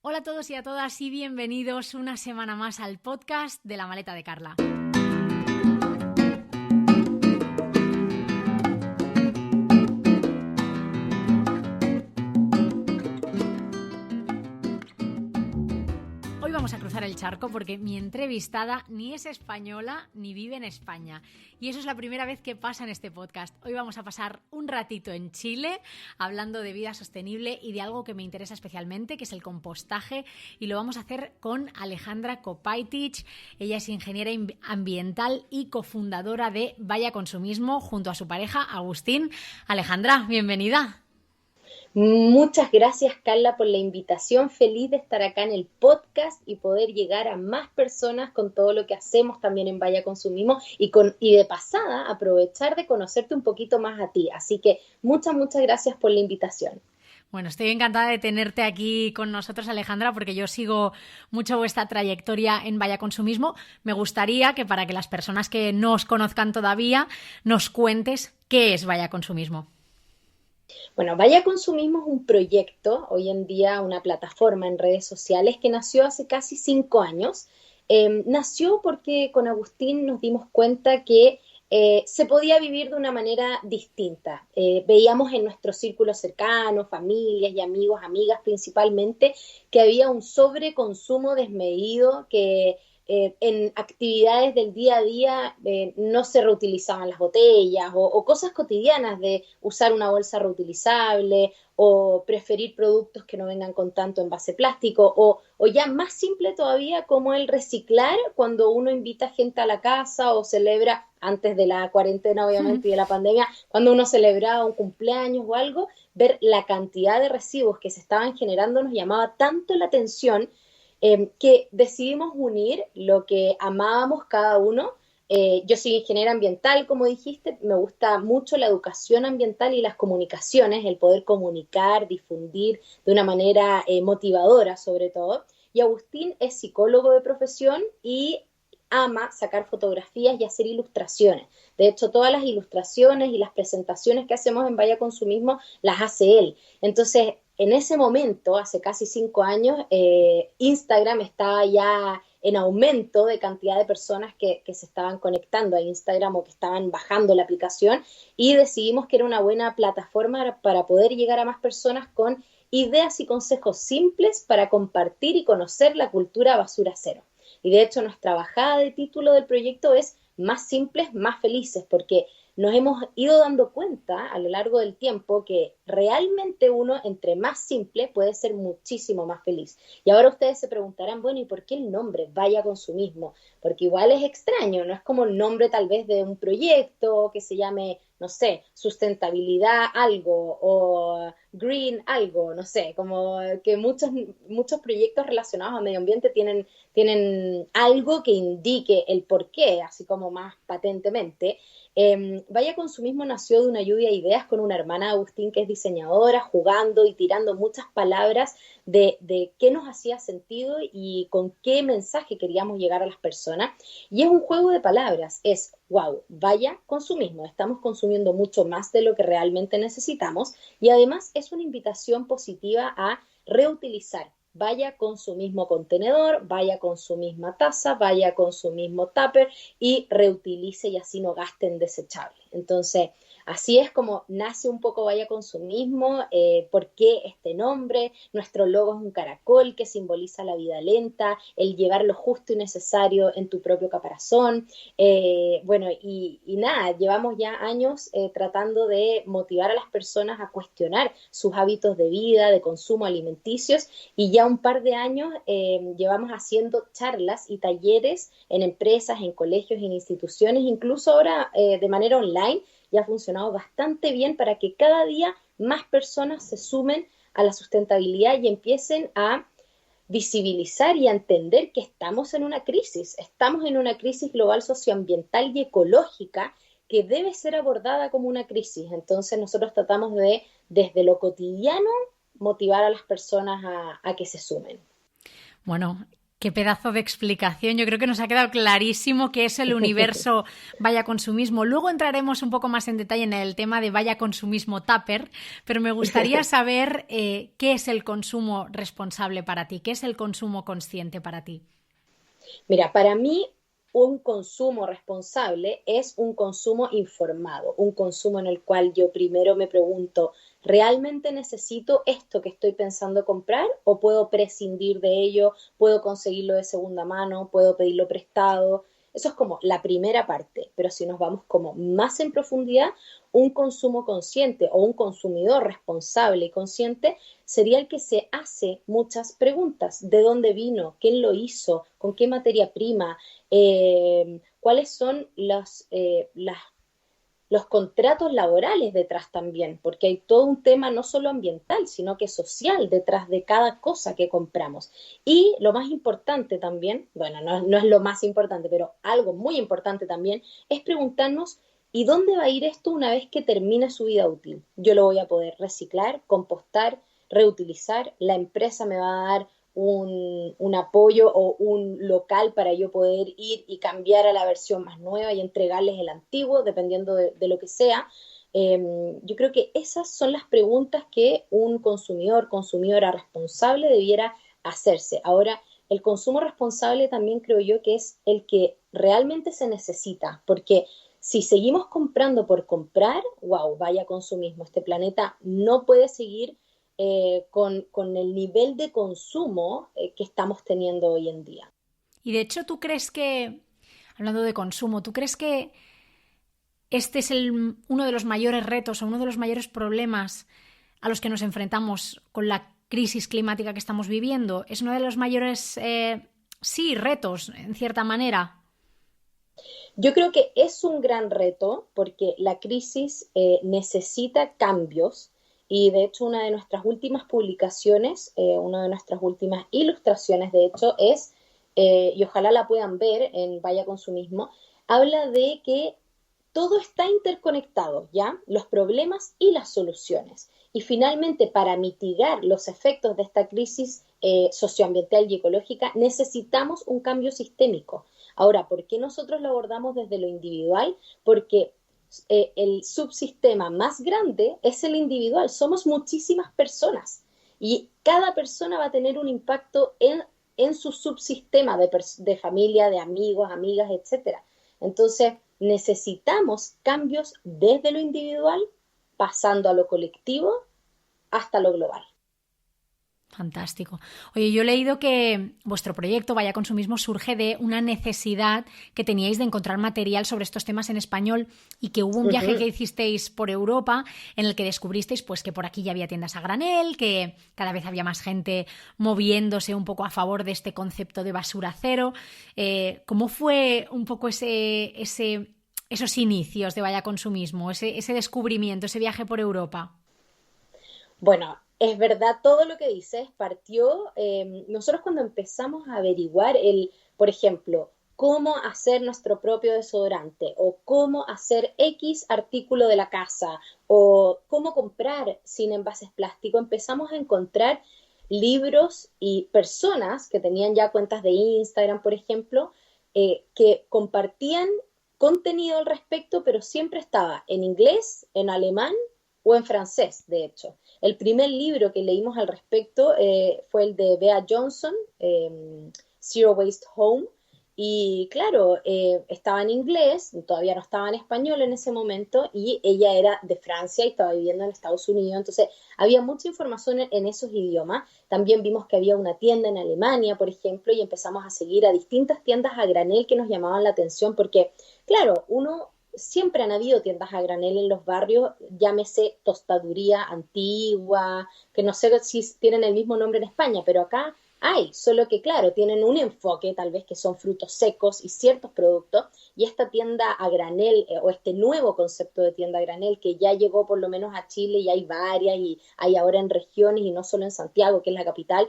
Hola a todos y a todas y bienvenidos una semana más al podcast de La Maleta de Carla. Hoy vamos a cruzar el charco porque mi entrevistada ni es española ni vive en España. Y eso es la primera vez que pasa en este podcast. Hoy vamos a pasar un ratito en Chile hablando de vida sostenible y de algo que me interesa especialmente, que es el compostaje. Y lo vamos a hacer con Alejandra Kopaitic. Ella es ingeniera ambiental y cofundadora de Vaya Consumismo junto a su pareja Agustín. Alejandra, bienvenida. Muchas gracias, Carla, por la invitación. Feliz de estar acá en el podcast y poder llegar a más personas con todo lo que hacemos también en Vaya Consumismo y de pasada aprovechar de conocerte un poquito más a ti. Así que muchas gracias por la invitación. Bueno, estoy encantada de tenerte aquí con nosotros, Alejandra, porque yo sigo mucho vuestra trayectoria en Vaya Consumismo. Me gustaría que para que las personas que no os conozcan todavía nos cuentes qué es Vaya Consumismo. Bueno, Vaya Consumismo es un proyecto, hoy en día una plataforma en redes sociales que nació hace casi 5 años. Nació porque con Agustín nos dimos cuenta que se podía vivir de una manera distinta. Veíamos en nuestro círculo cercano, familias y amigos, amigas principalmente, que había un sobreconsumo desmedido, que en actividades del día a día no se reutilizaban las botellas o cosas cotidianas de usar una bolsa reutilizable o preferir productos que no vengan con tanto envase plástico o ya más simple todavía como el reciclar cuando uno invita gente a la casa o celebra, antes de la cuarentena obviamente y de la pandemia, cuando uno celebraba un cumpleaños o algo, ver la cantidad de residuos que se estaban generando nos llamaba tanto la atención que decidimos unir lo que amábamos cada uno. Yo soy ingeniera ambiental, como dijiste, me gusta mucho la educación ambiental y las comunicaciones, el poder comunicar, difundir de una manera motivadora sobre todo. Y Agustín es psicólogo de profesión y ama sacar fotografías y hacer ilustraciones. De hecho, todas las ilustraciones y las presentaciones que hacemos en Vaya Consumismo las hace él. Entonces, en ese momento, hace casi 5 años, Instagram estaba ya en aumento de cantidad de personas que se estaban conectando a Instagram o que estaban bajando la aplicación y decidimos que era una buena plataforma para poder llegar a más personas con ideas y consejos simples para compartir y conocer la cultura basura cero. Y de hecho nuestra bajada de título del proyecto es Más simples, más felices, porque nos hemos ido dando cuenta a lo largo del tiempo que realmente uno, entre más simple, puede ser muchísimo más feliz. Y ahora ustedes se preguntarán, bueno, ¿y por qué el nombre Vaya Consumismo? Porque igual es extraño, no es como el nombre tal vez de un proyecto que se llame, no sé, sustentabilidad algo o green algo, no sé, como que muchos proyectos relacionados al medio ambiente tienen algo que indique el porqué, así como más patentemente. Vaya Consumismo nació de una lluvia de ideas con una hermana de Agustín que es diseñadora, jugando y tirando muchas palabras de qué nos hacía sentido y con qué mensaje queríamos llegar a las personas. Y es un juego de palabras, es, wow, vaya consumismo, estamos consumiendo mucho más de lo que realmente necesitamos y además es una invitación positiva a reutilizar. Vaya con su mismo contenedor, vaya con su misma taza, vaya con su mismo tupper y reutilice y así no gasten desechable. Entonces, así es como nace un poco Vaya Consumismo. ¿Por qué este nombre? Nuestro logo es un caracol que simboliza la vida lenta, el llevar lo justo y necesario en tu propio caparazón. Bueno, y nada, llevamos ya años tratando de motivar a las personas a cuestionar sus hábitos de vida, de consumo alimenticios, y ya un par de años llevamos haciendo charlas y talleres en empresas, en colegios, en instituciones, incluso ahora de manera online, y ha funcionado bastante bien para que cada día más personas se sumen a la sustentabilidad y empiecen a visibilizar y a entender que estamos en una crisis global socioambiental y ecológica que debe ser abordada como una crisis. Entonces nosotros tratamos de, desde lo cotidiano, motivar a las personas a que se sumen. Bueno, Qué pedazo de explicación. Yo creo que nos ha quedado clarísimo qué es el universo vaya consumismo. Luego entraremos un poco más en detalle en el tema de vaya consumismo tupper, pero me gustaría saber qué es el consumo responsable para ti, qué es el consumo consciente para ti. Mira, para mí un consumo responsable es un consumo informado, un consumo en el cual yo primero me pregunto, ¿realmente necesito esto que estoy pensando comprar o puedo prescindir de ello, puedo conseguirlo de segunda mano, puedo pedirlo prestado? Eso es como la primera parte, pero si nos vamos como más en profundidad, un consumo consciente o un consumidor responsable y consciente sería el que se hace muchas preguntas. ¿De dónde vino? ¿Quién lo hizo? ¿Con qué materia prima? ¿Cuáles son los contratos laborales detrás también? Porque hay todo un tema no solo ambiental, sino que social detrás de cada cosa que compramos. Y lo más importante también, bueno, no es lo más importante, pero algo muy importante también, es preguntarnos ¿y dónde va a ir esto una vez que termine su vida útil? Yo lo voy a poder reciclar, compostar, reutilizar, la empresa me va a dar un apoyo o un local para yo poder ir y cambiar a la versión más nueva y entregarles el antiguo, dependiendo de lo que sea. Yo creo que esas son las preguntas que un consumidor, consumidora responsable debiera hacerse. Ahora, el consumo responsable también creo yo que es el que realmente se necesita, porque si seguimos comprando por comprar, wow, vaya consumismo, este planeta no puede seguir con el nivel de consumo que estamos teniendo hoy en día. Y de hecho, ¿tú crees que, hablando de consumo, ¿tú crees que este es uno de los mayores retos o uno de los mayores problemas a los que nos enfrentamos con la crisis climática que estamos viviendo? ¿Es uno de los mayores, sí, retos, en cierta manera? Yo creo que es un gran reto porque la crisis necesita cambios y de hecho una de nuestras últimas publicaciones, una de nuestras últimas ilustraciones de hecho es, y ojalá la puedan ver en Vaya Consumismo, habla de que todo está interconectado, ¿ya? Los problemas y las soluciones. Y finalmente, para mitigar los efectos de esta crisis socioambiental y ecológica, necesitamos un cambio sistémico. Ahora, ¿por qué nosotros lo abordamos desde lo individual? Porque el subsistema más grande es el individual. Somos muchísimas personas y cada persona va a tener un impacto en su subsistema de familia, de amigos, amigas, etcétera. Entonces, necesitamos cambios desde lo individual, pasando a lo colectivo hasta lo global. Fantástico. Oye, yo he leído que vuestro proyecto Vaya Consumismo surge de una necesidad que teníais de encontrar material sobre estos temas en español y que hubo un viaje que hicisteis por Europa en el que descubristeis pues que por aquí ya había tiendas a granel, que cada vez había más gente moviéndose un poco a favor de este concepto de basura cero. ¿Cómo fue un poco esos inicios de Vaya Consumismo, ese descubrimiento, ese viaje por Europa? Bueno, es verdad todo lo que dices. Partió, nosotros cuando empezamos a averiguar por ejemplo, cómo hacer nuestro propio desodorante o cómo hacer X artículo de la casa o cómo comprar sin envases plásticos, empezamos a encontrar libros y personas que tenían ya cuentas de Instagram, por ejemplo, que compartían contenido al respecto, pero siempre estaba en inglés, en alemán o en francés, de hecho. El primer libro que leímos al respecto fue el de Bea Johnson, Zero Waste Home, y claro, estaba en inglés, todavía no estaba en español en ese momento, y ella era de Francia y estaba viviendo en Estados Unidos, entonces había mucha información en esos idiomas. También vimos que había una tienda en Alemania, por ejemplo, y empezamos a seguir a distintas tiendas a granel que nos llamaban la atención, porque, claro, siempre han habido tiendas a granel en los barrios, llámese tostaduría antigua, que no sé si tienen el mismo nombre en España, pero acá hay, solo que claro, tienen un enfoque, tal vez que son frutos secos y ciertos productos, y esta tienda a granel, o este nuevo concepto de tienda a granel, que ya llegó por lo menos a Chile, y hay varias, y hay ahora en regiones, y no solo en Santiago, que es la capital,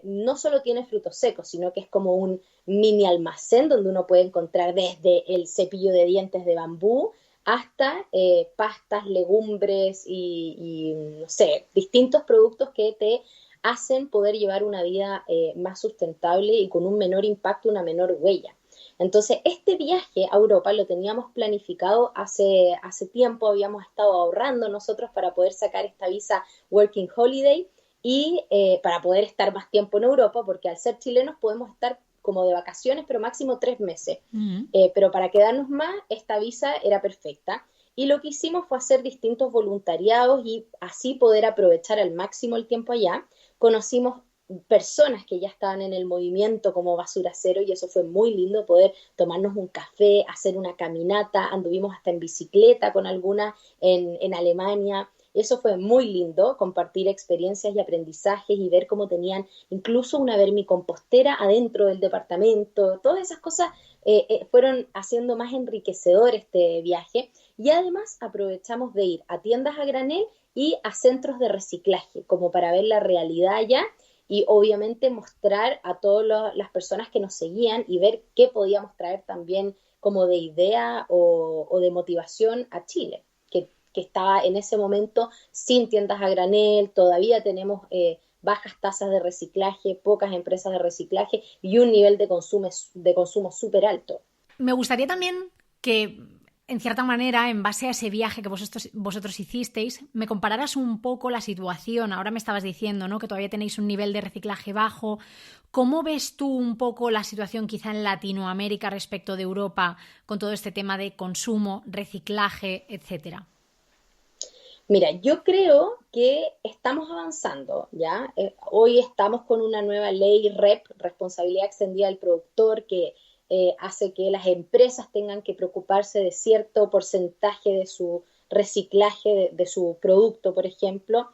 no solo tiene frutos secos, sino que es como un mini almacén donde uno puede encontrar desde el cepillo de dientes de bambú hasta pastas, legumbres y, no sé, distintos productos que te hacen poder llevar una vida más sustentable y con un menor impacto, una menor huella. Entonces, este viaje a Europa lo teníamos planificado hace tiempo, habíamos estado ahorrando nosotros para poder sacar esta visa Working Holiday y para poder estar más tiempo en Europa, porque al ser chilenos podemos estar como de vacaciones, pero máximo 3 meses. Pero para quedarnos más, esta visa era perfecta. Y lo que hicimos fue hacer distintos voluntariados y así poder aprovechar al máximo el tiempo allá. Conocimos personas que ya estaban en el movimiento como Basura Cero y eso fue muy lindo, poder tomarnos un café, hacer una caminata, anduvimos hasta en bicicleta con algunas en Alemania. Eso fue muy lindo, compartir experiencias y aprendizajes y ver cómo tenían incluso una vermicompostera adentro del departamento. Todas esas cosas fueron haciendo más enriquecedor este viaje y además aprovechamos de ir a tiendas a granel y a centros de reciclaje, como para ver la realidad allá y obviamente mostrar a todas las personas que nos seguían y ver qué podíamos traer también como de idea o de motivación a Chile, que estaba en ese momento sin tiendas a granel, todavía tenemos bajas tasas de reciclaje, pocas empresas de reciclaje y un nivel de consumo súper alto. Me gustaría también que, en cierta manera, en base a ese viaje que vosotros hicisteis, me compararas un poco la situación. Ahora me estabas diciendo, ¿no?, que todavía tenéis un nivel de reciclaje bajo. ¿Cómo ves tú un poco la situación quizá en Latinoamérica respecto de Europa con todo este tema de consumo, reciclaje, etcétera? Mira, yo creo que estamos avanzando, ¿ya? Hoy estamos con una nueva ley REP, Responsabilidad Extendida del Productor, que hace que las empresas tengan que preocuparse de cierto porcentaje de su reciclaje de su producto, por ejemplo,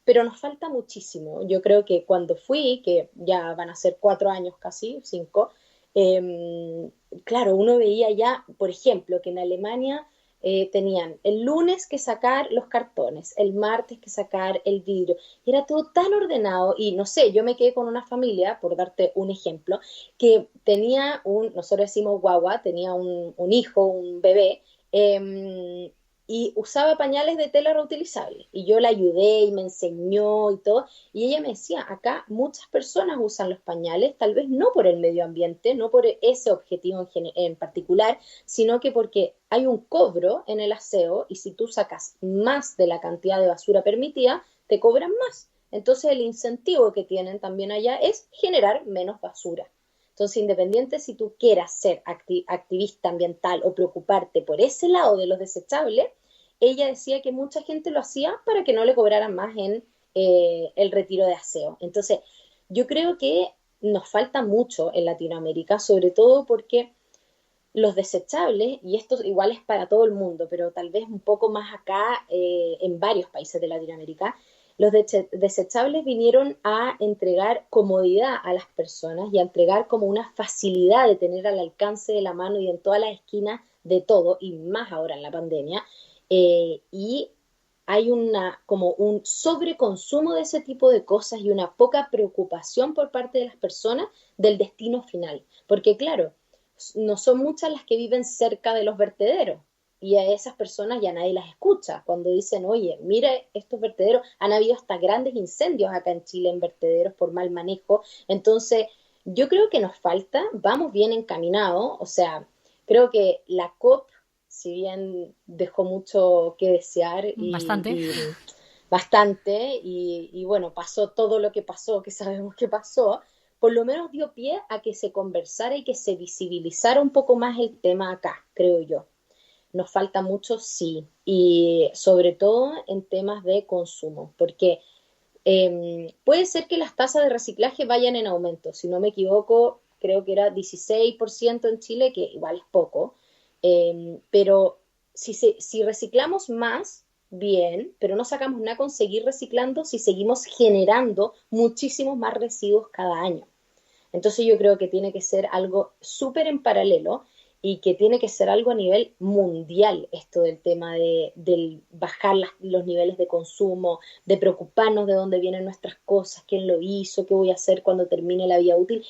pero nos falta muchísimo. Yo creo que cuando fui, que ya van a ser 4 años casi, 5, claro, uno veía ya, por ejemplo, que en Alemania tenían el lunes que sacar los cartones, el martes que sacar el vidrio, y era todo tan ordenado, y no sé, yo me quedé con una familia, por darte un ejemplo, que tenía nosotros decimos guagua, tenía un hijo, un bebé, y usaba pañales de tela reutilizable, y yo la ayudé y me enseñó y todo, y ella me decía, acá muchas personas usan los pañales, tal vez no por el medio ambiente, no por ese objetivo en particular, sino que porque hay un cobro en el aseo y si tú sacas más de la cantidad de basura permitida, te cobran más. Entonces el incentivo que tienen también allá es generar menos basura. Entonces, independiente si tú quieras ser activista ambiental o preocuparte por ese lado de los desechables, ella decía que mucha gente lo hacía para que no le cobraran más en el retiro de aseo. Entonces, yo creo que nos falta mucho en Latinoamérica, sobre todo porque los desechables, y esto igual es para todo el mundo, pero tal vez un poco más acá en varios países de Latinoamérica, los desechables vinieron a entregar comodidad a las personas y a entregar como una facilidad de tener al alcance de la mano y en todas las esquinas de todo, y más ahora en la pandemia, y hay como un sobreconsumo de ese tipo de cosas y una poca preocupación por parte de las personas del destino final. Porque claro, no son muchas las que viven cerca de los vertederos y a esas personas ya nadie las escucha cuando dicen, oye, mire estos vertederos, han habido hasta grandes incendios acá en Chile en vertederos por mal manejo, entonces yo creo que nos falta, vamos bien encaminados, o sea, creo que la COP, si bien dejó mucho que desear Bastante. bastante, y bueno, pasó todo lo que pasó, que sabemos que pasó, por lo menos dio pie a que se conversara y que se visibilizara un poco más el tema acá, creo yo. Nos falta mucho, sí, y sobre todo en temas de consumo, porque puede ser que las tasas de reciclaje vayan en aumento, si no me equivoco, creo que era 16% en Chile, que igual es poco, pero si reciclamos más, bien, pero no sacamos nada con seguir reciclando si seguimos generando muchísimos más residuos cada año. Entonces yo creo que tiene que ser algo súper en paralelo y que tiene que ser algo a nivel mundial, esto del tema del bajar los niveles de consumo, de preocuparnos de dónde vienen nuestras cosas, quién lo hizo, qué voy a hacer cuando termine la vida útil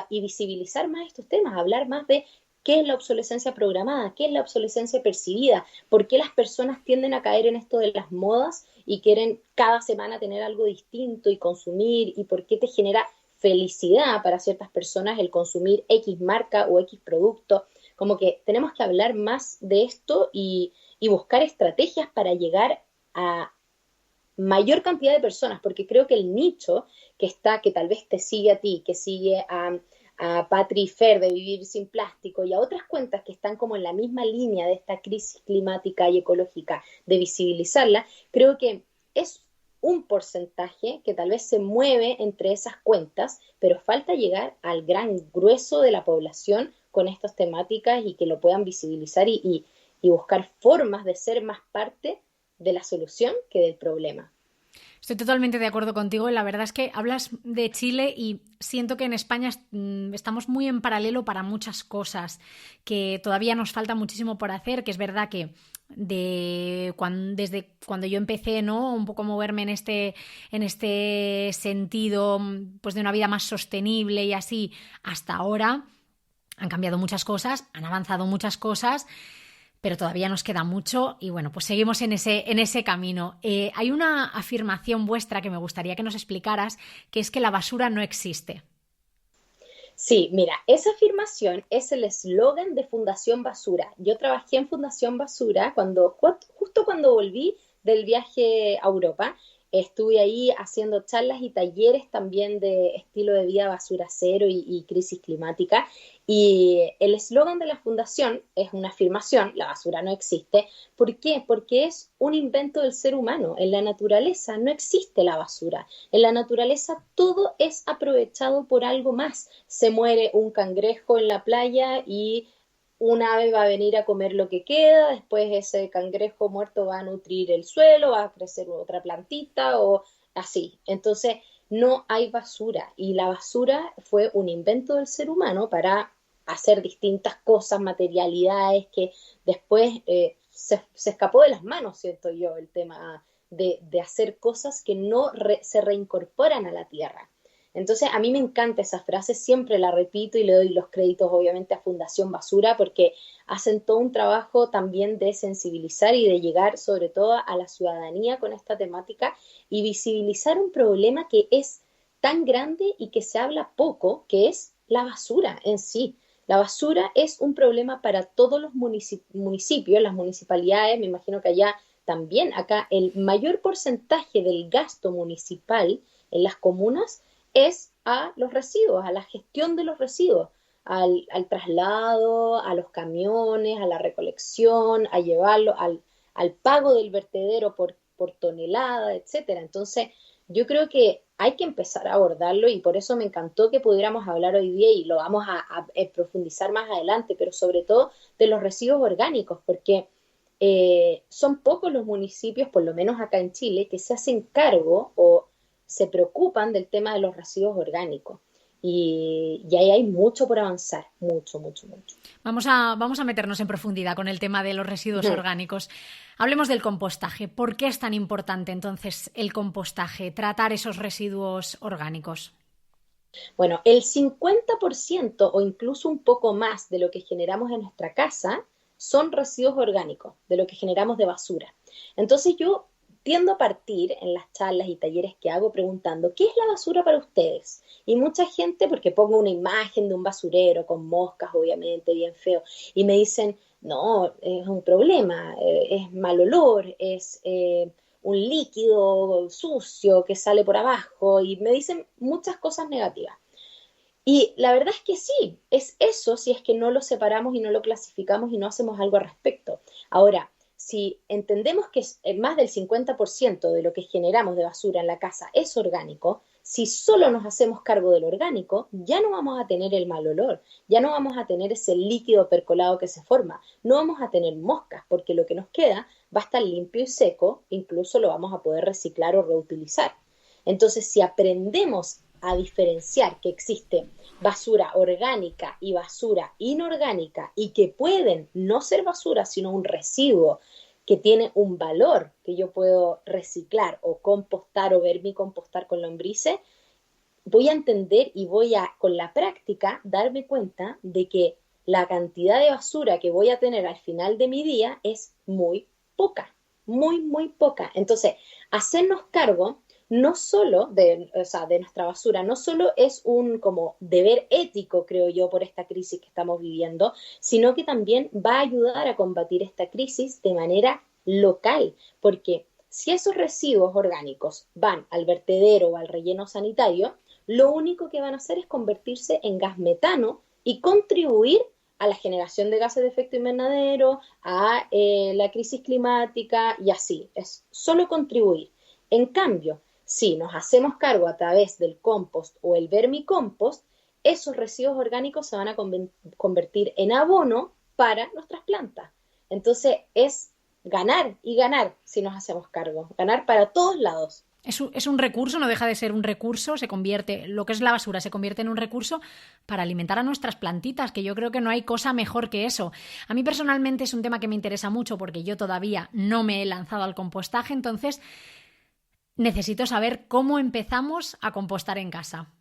y visibilizar más estos temas, hablar más de ¿Qué es la obsolescencia programada? ¿Qué es la obsolescencia percibida? ¿Por qué las personas tienden a caer en esto de las modas y quieren cada semana tener algo distinto y consumir? ¿Y por qué te genera felicidad para ciertas personas el consumir X marca o X producto? Como que tenemos que hablar más de esto y buscar estrategias para llegar a mayor cantidad de personas, porque creo que el nicho que está, que tal vez te sigue a ti, que sigue a Patri Fer de Vivir Sin Plástico y a otras cuentas que están como en la misma línea de esta crisis climática y ecológica, de visibilizarla, creo que es un porcentaje que tal vez se mueve entre esas cuentas, pero falta llegar al gran grueso de la población con estas temáticas y que lo puedan visibilizar y buscar formas de ser más parte de la solución que del problema. Estoy totalmente de acuerdo contigo. La verdad es que hablas de Chile y siento que en España estamos muy en paralelo para muchas cosas, que todavía nos falta muchísimo por hacer, que es verdad que desde cuando yo empecé, ¿no? Un poco moverme en este sentido, pues de una vida más sostenible y así, hasta ahora han cambiado muchas cosas, han avanzado muchas cosas, pero todavía nos queda mucho y bueno, pues seguimos en ese camino. Hay una afirmación vuestra que me gustaría que nos explicaras, que es que la basura no existe. Sí, mira, esa afirmación es el eslogan de Fundación Basura. Yo trabajé en Fundación Basura justo cuando volví del viaje a Europa. Estuve ahí haciendo charlas y talleres también de estilo de vida basura cero y crisis climática. Y el eslogan de la fundación es una afirmación, la basura no existe. ¿Por qué? Porque es un invento del ser humano. En la naturaleza no existe la basura. En la naturaleza todo es aprovechado por algo más. Se muere un cangrejo en la playa y un ave va a venir a comer lo que queda, después ese cangrejo muerto va a nutrir el suelo, va a crecer otra plantita o así. Entonces, no hay basura y la basura fue un invento del ser humano para hacer distintas cosas, materialidades que después se escapó de las manos, siento yo, el tema de hacer cosas que no se reincorporan a la tierra. Entonces, a mí me encanta esa frase, siempre la repito y le doy los créditos obviamente a Fundación Basura porque hacen todo un trabajo también de sensibilizar y de llegar sobre todo a la ciudadanía con esta temática y visibilizar un problema que es tan grande y que se habla poco, que es la basura en sí. La basura es un problema para todos los municipios, las municipalidades, me imagino que allá también, acá el mayor porcentaje del gasto municipal en las comunas es a los residuos, a la gestión de los residuos, al traslado, a los camiones, a la recolección, a llevarlo al pago del vertedero por tonelada, etcétera. Entonces, yo creo que hay que empezar a abordarlo y por eso me encantó que pudiéramos hablar hoy día y lo vamos a profundizar más adelante, pero sobre todo de los residuos orgánicos, porque son pocos los municipios, por lo menos acá en Chile, que se hacen cargo o se preocupan del tema de los residuos orgánicos. Y ahí hay mucho por avanzar, mucho, mucho, mucho. Vamos a meternos en profundidad con el tema de los residuos orgánicos. Hablemos del compostaje. ¿Por qué es tan importante entonces el compostaje, tratar esos residuos orgánicos? Bueno, el 50% o incluso un poco más de lo que generamos en nuestra casa son residuos orgánicos, de lo que generamos de basura. Entonces yo tiendo a partir en las charlas y talleres que hago preguntando, ¿qué es la basura para ustedes? Y mucha gente, porque pongo una imagen de un basurero con moscas, obviamente, bien feo, y me dicen, no, es un problema, es mal olor, es un líquido sucio que sale por abajo, y me dicen muchas cosas negativas. Y la verdad es que sí, es eso si es que no lo separamos y no lo clasificamos y no hacemos algo al respecto. Ahora, si entendemos que más del 50% de lo que generamos de basura en la casa es orgánico, si solo nos hacemos cargo del orgánico, ya no vamos a tener el mal olor, ya no vamos a tener ese líquido percolado que se forma, no vamos a tener moscas, porque lo que nos queda va a estar limpio y seco, incluso lo vamos a poder reciclar o reutilizar. Entonces, si aprendemos a diferenciar que existe basura orgánica y basura inorgánica y que pueden no ser basura, sino un residuo que tiene un valor que yo puedo reciclar o compostar o vermicompostar con lombrices, voy a entender y voy a, con la práctica, darme cuenta de que la cantidad de basura que voy a tener al final de mi día es muy poca, muy, muy poca. Entonces, hacernos cargo no solo de, o sea, de nuestra basura, no solo es un como deber ético, creo yo, por esta crisis que estamos viviendo, sino que también va a ayudar a combatir esta crisis de manera local, porque si esos residuos orgánicos van al vertedero o al relleno sanitario, lo único que van a hacer es convertirse en gas metano y contribuir a la generación de gases de efecto invernadero, a la crisis climática y así. Es solo contribuir. En cambio, si nos hacemos cargo a través del compost o el vermicompost, esos residuos orgánicos se van a convertir en abono para nuestras plantas. Entonces es ganar y ganar si nos hacemos cargo, ganar para todos lados. Es un recurso, no deja de ser un recurso, se convierte, lo que es la basura se convierte en un recurso para alimentar a nuestras plantitas, que yo creo que no hay cosa mejor que eso. A mí personalmente es un tema que me interesa mucho porque yo todavía no me he lanzado al compostaje, entonces necesito saber cómo empezamos a compostar en casa.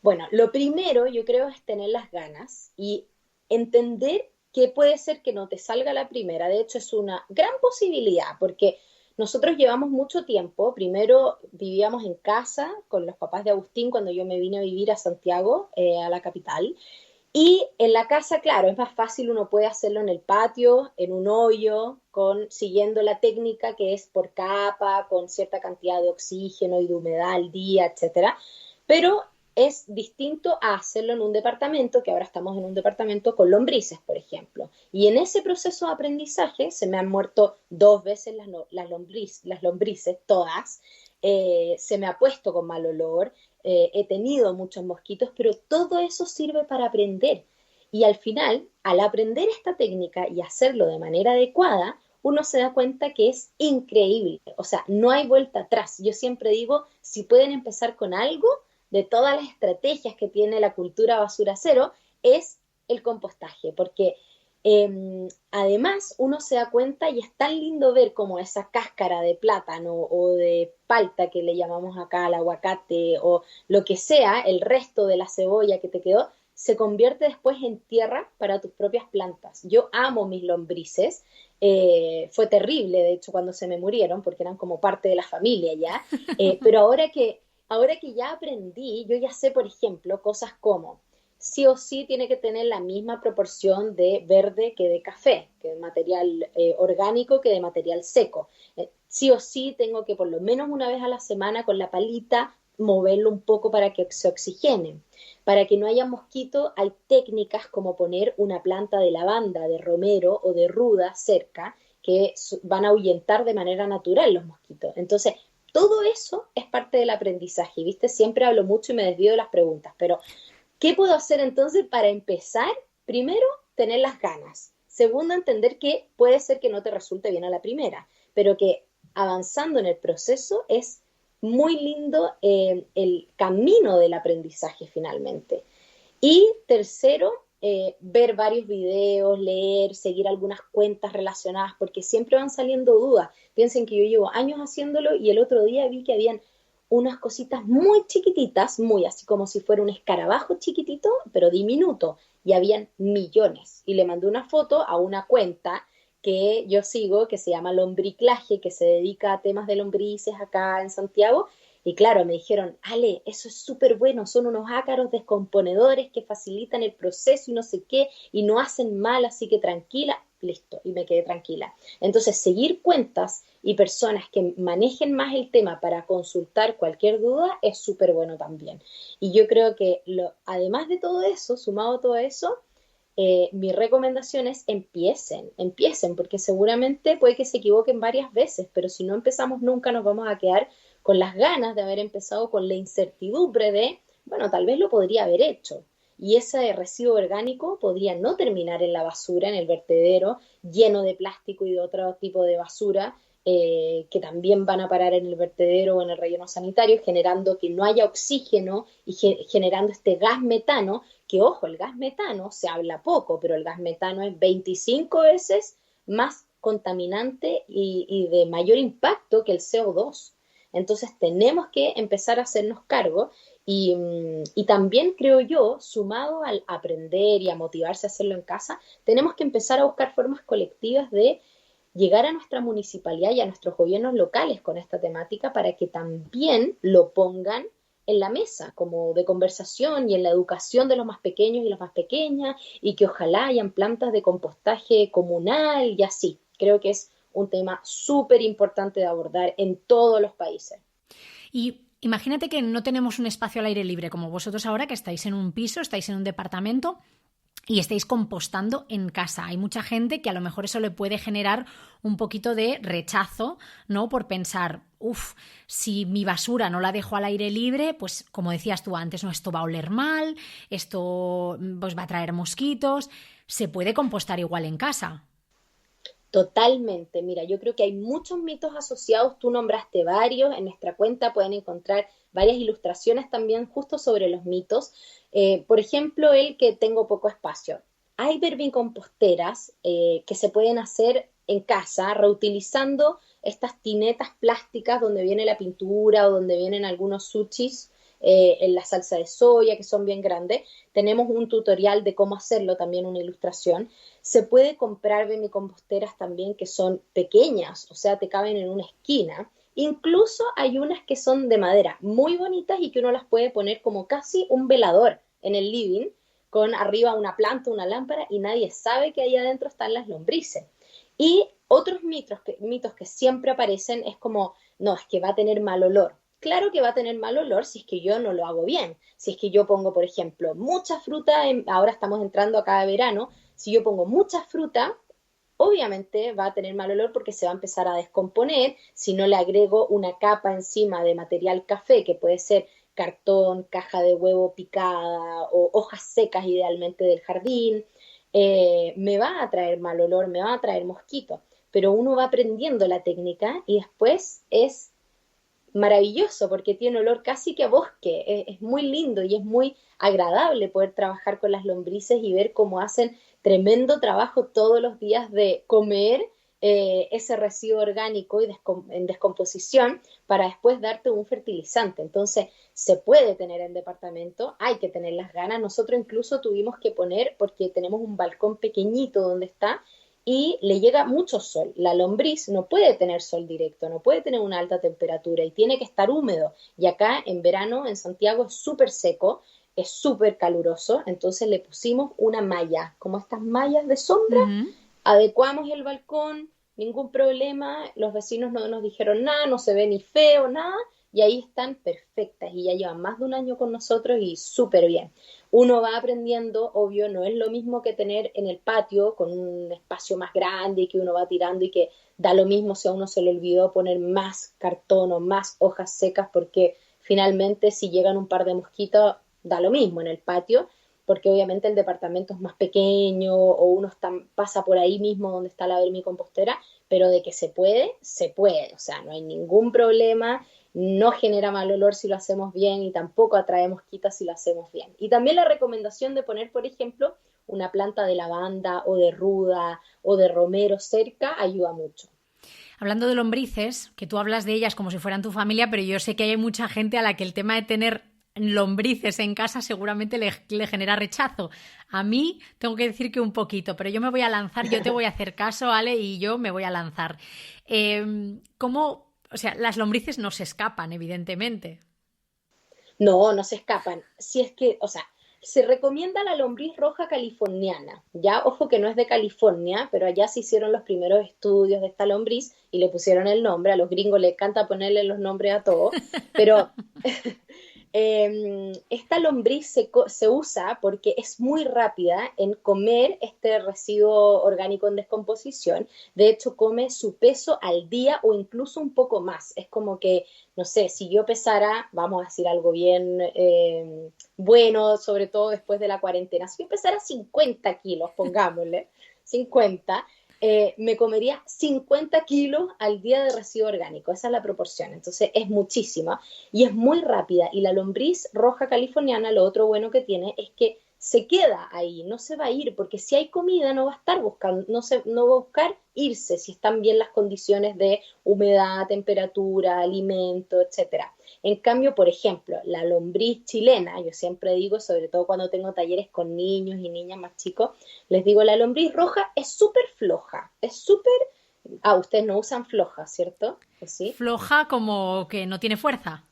Bueno, lo primero yo creo es tener las ganas y entender que puede ser que no te salga la primera. De hecho, es una gran posibilidad porque nosotros llevamos mucho tiempo. Primero vivíamos en casa con los papás de Agustín cuando yo me vine a vivir a Santiago, a la capital. Y en la casa, claro, es más fácil, uno puede hacerlo en el patio, en un hoyo, siguiendo la técnica que es por capa, con cierta cantidad de oxígeno y de humedad al día, etcétera. Pero es distinto a hacerlo en un departamento, que ahora estamos en un departamento con lombrices, por ejemplo. Y en ese proceso de aprendizaje se me han muerto 2 veces las lombrices, todas. Se me ha puesto con mal olor, he tenido muchos mosquitos, pero todo eso sirve para aprender. Y al final, al aprender esta técnica y hacerlo de manera adecuada, uno se da cuenta que es increíble. O sea, no hay vuelta atrás. Yo siempre digo, si pueden empezar con algo, de todas las estrategias que tiene la cultura basura cero, es el compostaje, porque además uno se da cuenta y es tan lindo ver como esa cáscara de plátano o de palta que le llamamos acá al aguacate o lo que sea, el resto de la cebolla que te quedó, se convierte después en tierra para tus propias plantas. Yo amo mis lombrices, fue terrible de hecho cuando se me murieron porque eran como parte de la familia ya, pero ahora que ya aprendí, yo ya sé, por ejemplo, cosas como sí o sí tiene que tener la misma proporción de verde que de café, que de material orgánico que de material seco. Sí o sí tengo que por lo menos una vez a la semana con la palita moverlo un poco para que se oxigene. Para que no haya mosquito, hay técnicas como poner una planta de lavanda, de romero o de ruda cerca que van a ahuyentar de manera natural los mosquitos. Entonces, todo eso es parte del aprendizaje, ¿viste? Siempre hablo mucho y me desvío de las preguntas, pero ¿qué puedo hacer entonces para empezar? Primero, tener las ganas. Segundo, entender que puede ser que no te resulte bien a la primera, pero que avanzando en el proceso es muy lindo el camino del aprendizaje finalmente. Y tercero, ver varios videos, leer, seguir algunas cuentas relacionadas, porque siempre van saliendo dudas. Piensen que yo llevo años haciéndolo y el otro día vi que habían unas cositas muy chiquititas, muy así como si fuera un escarabajo chiquitito, pero diminuto, y habían millones. Y le mandé una foto a una cuenta que yo sigo, que se llama Lombriclaje, que se dedica a temas de lombrices acá en Santiago, y claro, me dijeron, Ale, eso es súper bueno, son unos ácaros descomponedores que facilitan el proceso y no sé qué, y no hacen mal, así que tranquila, listo, y me quedé tranquila. Entonces, seguir cuentas y personas que manejen más el tema para consultar cualquier duda es súper bueno también. Y yo creo que además de todo eso, sumado a todo eso, mi recomendación es empiecen, porque seguramente puede que se equivoquen varias veces, pero si no empezamos nunca nos vamos a quedar con las ganas de haber empezado, con la incertidumbre de, bueno, tal vez lo podría haber hecho. Y ese residuo orgánico podría no terminar en la basura, en el vertedero, lleno de plástico y de otro tipo de basura, que también van a parar en el vertedero o en el relleno sanitario, generando que no haya oxígeno y generando este gas metano, que ojo, el gas metano se habla poco, pero el gas metano es 25 veces más contaminante y de mayor impacto que el CO2. Entonces tenemos que empezar a hacernos cargo Y también creo yo, sumado al aprender y a motivarse a hacerlo en casa, tenemos que empezar a buscar formas colectivas de llegar a nuestra municipalidad y a nuestros gobiernos locales con esta temática para que también lo pongan en la mesa, como de conversación y en la educación de los más pequeños y las más pequeñas, y que ojalá hayan plantas de compostaje comunal y así. Creo que es un tema súper importante de abordar en todos los países. Y imagínate que no tenemos un espacio al aire libre, como vosotros ahora, que estáis en un piso, estáis en un departamento y estáis compostando en casa. Hay mucha gente que a lo mejor eso le puede generar un poquito de rechazo, ¿no? Por pensar, si mi basura no la dejo al aire libre, pues como decías tú antes, no, esto va a oler mal, esto pues va a traer mosquitos. ¿Se puede compostar igual en casa? Totalmente. Mira, yo creo que hay muchos mitos asociados, tú nombraste varios, en nuestra cuenta pueden encontrar varias ilustraciones también justo sobre los mitos. Por ejemplo, el que tengo poco espacio. Hay vermicomposteras que se pueden hacer en casa reutilizando estas tinetas plásticas donde viene la pintura o donde vienen algunos sushis en la salsa de soya que son bien grandes. Tenemos un tutorial de cómo hacerlo, también una ilustración. Se puede comprar vermicomposteras también que son pequeñas, o sea, te caben en una esquina. Incluso hay unas que son de madera, muy bonitas y que uno las puede poner como casi un velador en el living, con arriba una planta, una lámpara, y nadie sabe que ahí adentro están las lombrices. Y otros mitos que siempre aparecen es como, no, es que va a tener mal olor. Claro que va a tener mal olor si es que yo no lo hago bien. Si es que yo pongo, por ejemplo, mucha fruta, ahora estamos entrando acá de verano, si yo pongo mucha fruta, obviamente va a tener mal olor porque se va a empezar a descomponer. Si no le agrego una capa encima de material café, que puede ser cartón, caja de huevo picada o hojas secas idealmente del jardín, me va a traer mal olor, me va a traer mosquito. Pero uno va aprendiendo la técnica y después es maravilloso porque tiene olor casi que a bosque. Es muy lindo y es muy agradable poder trabajar con las lombrices y ver cómo hacen tremendo trabajo todos los días de comer ese residuo orgánico y en descomposición para después darte un fertilizante. Entonces, se puede tener en departamento, hay que tener las ganas. Nosotros incluso tuvimos que poner, porque tenemos un balcón pequeñito donde está, y le llega mucho sol. La lombriz no puede tener sol directo, no puede tener una alta temperatura y tiene que estar húmedo. Y acá en verano en Santiago es súper seco, es súper caluroso, entonces le pusimos una malla, como estas mallas de sombra, Ujú. adecuamos el balcón, ningún problema, los vecinos no nos dijeron nada, no se ve ni feo, nada, y ahí están perfectas y ya llevan más de un año con nosotros y súper bien. Uno va aprendiendo, obvio, no es lo mismo que tener en el patio con un espacio más grande y que uno va tirando y que da lo mismo si a uno se le olvidó poner más cartón o más hojas secas porque finalmente si llegan un par de mosquitos da lo mismo en el patio porque obviamente el departamento es más pequeño o uno pasa por ahí mismo donde está la vermicompostera, pero de que se puede, o sea, no hay ningún problema, no genera mal olor si lo hacemos bien y tampoco atrae mosquitas si lo hacemos bien. Y también la recomendación de poner, por ejemplo, una planta de lavanda o de ruda o de romero cerca ayuda mucho. Hablando de lombrices, que tú hablas de ellas como si fueran tu familia, pero yo sé que hay mucha gente a la que el tema de tener lombrices en casa seguramente le genera rechazo. A mí tengo que decir que un poquito, pero yo me voy a lanzar, yo te voy a hacer caso, Ale, y yo me voy a lanzar. ¿Cómo? O sea, las lombrices no se escapan, evidentemente. No, no se escapan. Si es que, o sea, se recomienda la lombriz roja californiana. Ya, ojo que no es de California, pero allá se hicieron los primeros estudios de esta lombriz y le pusieron el nombre. A los gringos les encanta ponerle los nombres a todo, pero esta lombriz se usa porque es muy rápida en comer este residuo orgánico en descomposición. De hecho, come su peso al día o incluso un poco más. Es como que, no sé, si yo pesara, vamos a decir algo bien bueno, sobre todo después de la cuarentena, si yo pesara 50 kilos, pongámosle, 50, me comería 50 kilos al día de residuo orgánico. Esa es la proporción. Entonces es muchísima y es muy rápida. Y la lombriz roja californiana, lo otro bueno que tiene es que se queda ahí, no se va a ir, porque si hay comida no va a estar buscando, no va a buscar irse si están bien las condiciones de humedad, temperatura, alimento, etcétera. En cambio, por ejemplo, la lombriz chilena, yo siempre digo, sobre todo cuando tengo talleres con niños y niñas más chicos, les digo, la lombriz roja es súper floja, es súper... Ah, ustedes no usan floja, ¿cierto? ¿O sí? Floja como que no tiene fuerza.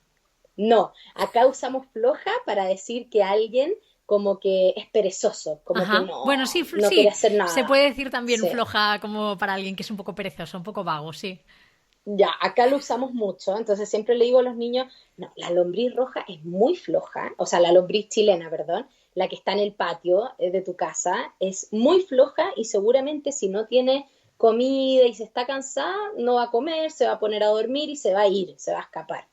No, acá usamos floja para decir que alguien como que es perezoso, como que Ajá. Bueno, sí, no quiere sí. hacer Se nada. puede decir también Sí. floja como para alguien que es un poco perezoso, un poco vago, sí. Ya, acá lo usamos mucho, entonces siempre le digo a los niños, no, la lombriz roja es muy floja, o sea, la lombriz chilena, perdón, la que está en el patio de tu casa, es muy floja y seguramente si no tiene comida y se está cansada, no va a comer, se va a poner a dormir y se va a ir, se va a escapar.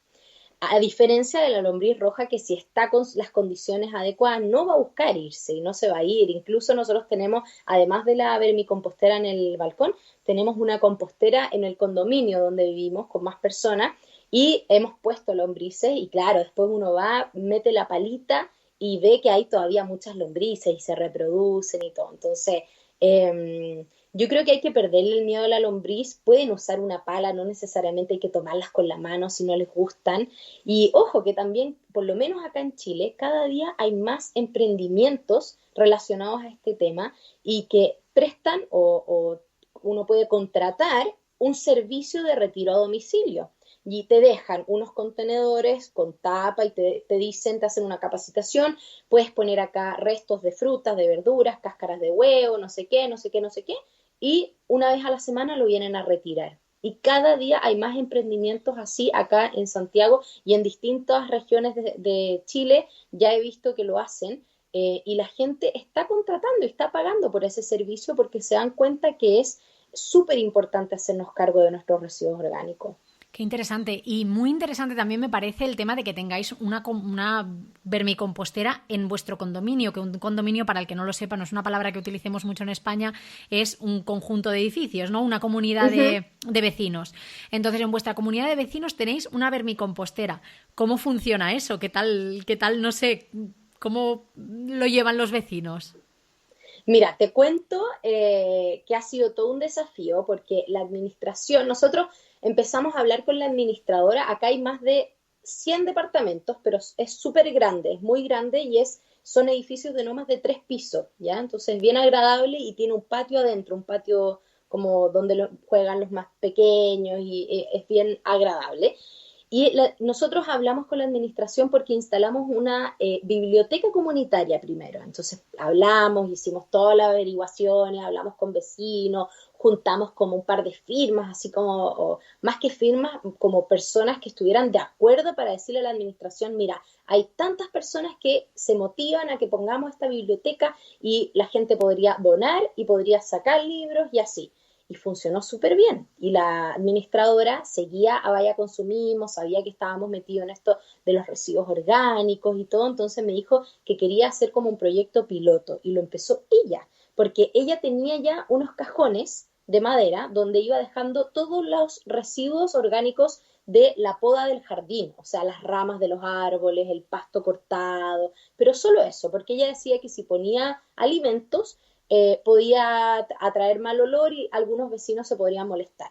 A diferencia de la lombriz roja que si está con las condiciones adecuadas no va a buscar irse y no se va a ir. Incluso nosotros tenemos, además de la vermicompostera en el balcón, tenemos una compostera en el condominio donde vivimos con más personas y hemos puesto lombrices y claro, después uno va, mete la palita y ve que hay todavía muchas lombrices y se reproducen y todo. Entonces, yo creo que hay que perderle el miedo a la lombriz. Pueden usar una pala, no necesariamente hay que tomarlas con la mano si no les gustan. Y ojo que también, por lo menos acá en Chile, cada día hay más emprendimientos relacionados a este tema y que prestan o uno puede contratar un servicio de retiro a domicilio y te dejan unos contenedores con tapa y te dicen, te hacen una capacitación, puedes poner acá restos de frutas, de verduras, cáscaras de huevo, no sé qué, no sé qué, no sé qué, y una vez a la semana lo vienen a retirar. Y cada día hay más emprendimientos así acá en Santiago y en distintas regiones de Chile, ya he visto que lo hacen y la gente está contratando y está pagando por ese servicio porque se dan cuenta que es súper importante hacernos cargo de nuestros residuos orgánicos. Qué interesante. Y muy interesante también me parece el tema de que tengáis una vermicompostera en vuestro condominio, que un condominio, para el que no lo sepa, no es una palabra que utilicemos mucho en España, es un conjunto de edificios, ¿no? Una comunidad Uh -huh. de vecinos. Entonces, en vuestra comunidad de vecinos tenéis una vermicompostera. ¿Cómo funciona eso? ¿Qué tal? ¿Qué tal? No sé, ¿cómo lo llevan los vecinos? Mira, te cuento que ha sido todo un desafío porque la administración, nosotros empezamos a hablar con la administradora, acá hay más de 100 departamentos, pero es súper grande, es muy grande y son edificios de no más de 3 pisos, ¿ya? Entonces bien agradable y tiene un patio adentro, un patio como donde juegan los más pequeños y es bien agradable. Y nosotros hablamos con la administración porque instalamos una biblioteca comunitaria primero. Entonces hablamos, hicimos todas las averiguaciones, hablamos con vecinos, juntamos como un par de firmas, así como, más que firmas, como personas que estuvieran de acuerdo para decirle a la administración, mira, hay tantas personas que se motivan a que pongamos esta biblioteca y la gente podría donar y podría sacar libros y así y funcionó súper bien. Y la administradora seguía a Vaya Consumimos, sabía que estábamos metidos en esto de los residuos orgánicos y todo, entonces me dijo que quería hacer como un proyecto piloto y lo empezó ella, porque ella tenía ya unos cajones de madera donde iba dejando todos los residuos orgánicos de la poda del jardín, o sea, las ramas de los árboles, el pasto cortado, pero solo eso, porque ella decía que si ponía alimentos, podía atraer mal olor y algunos vecinos se podrían molestar.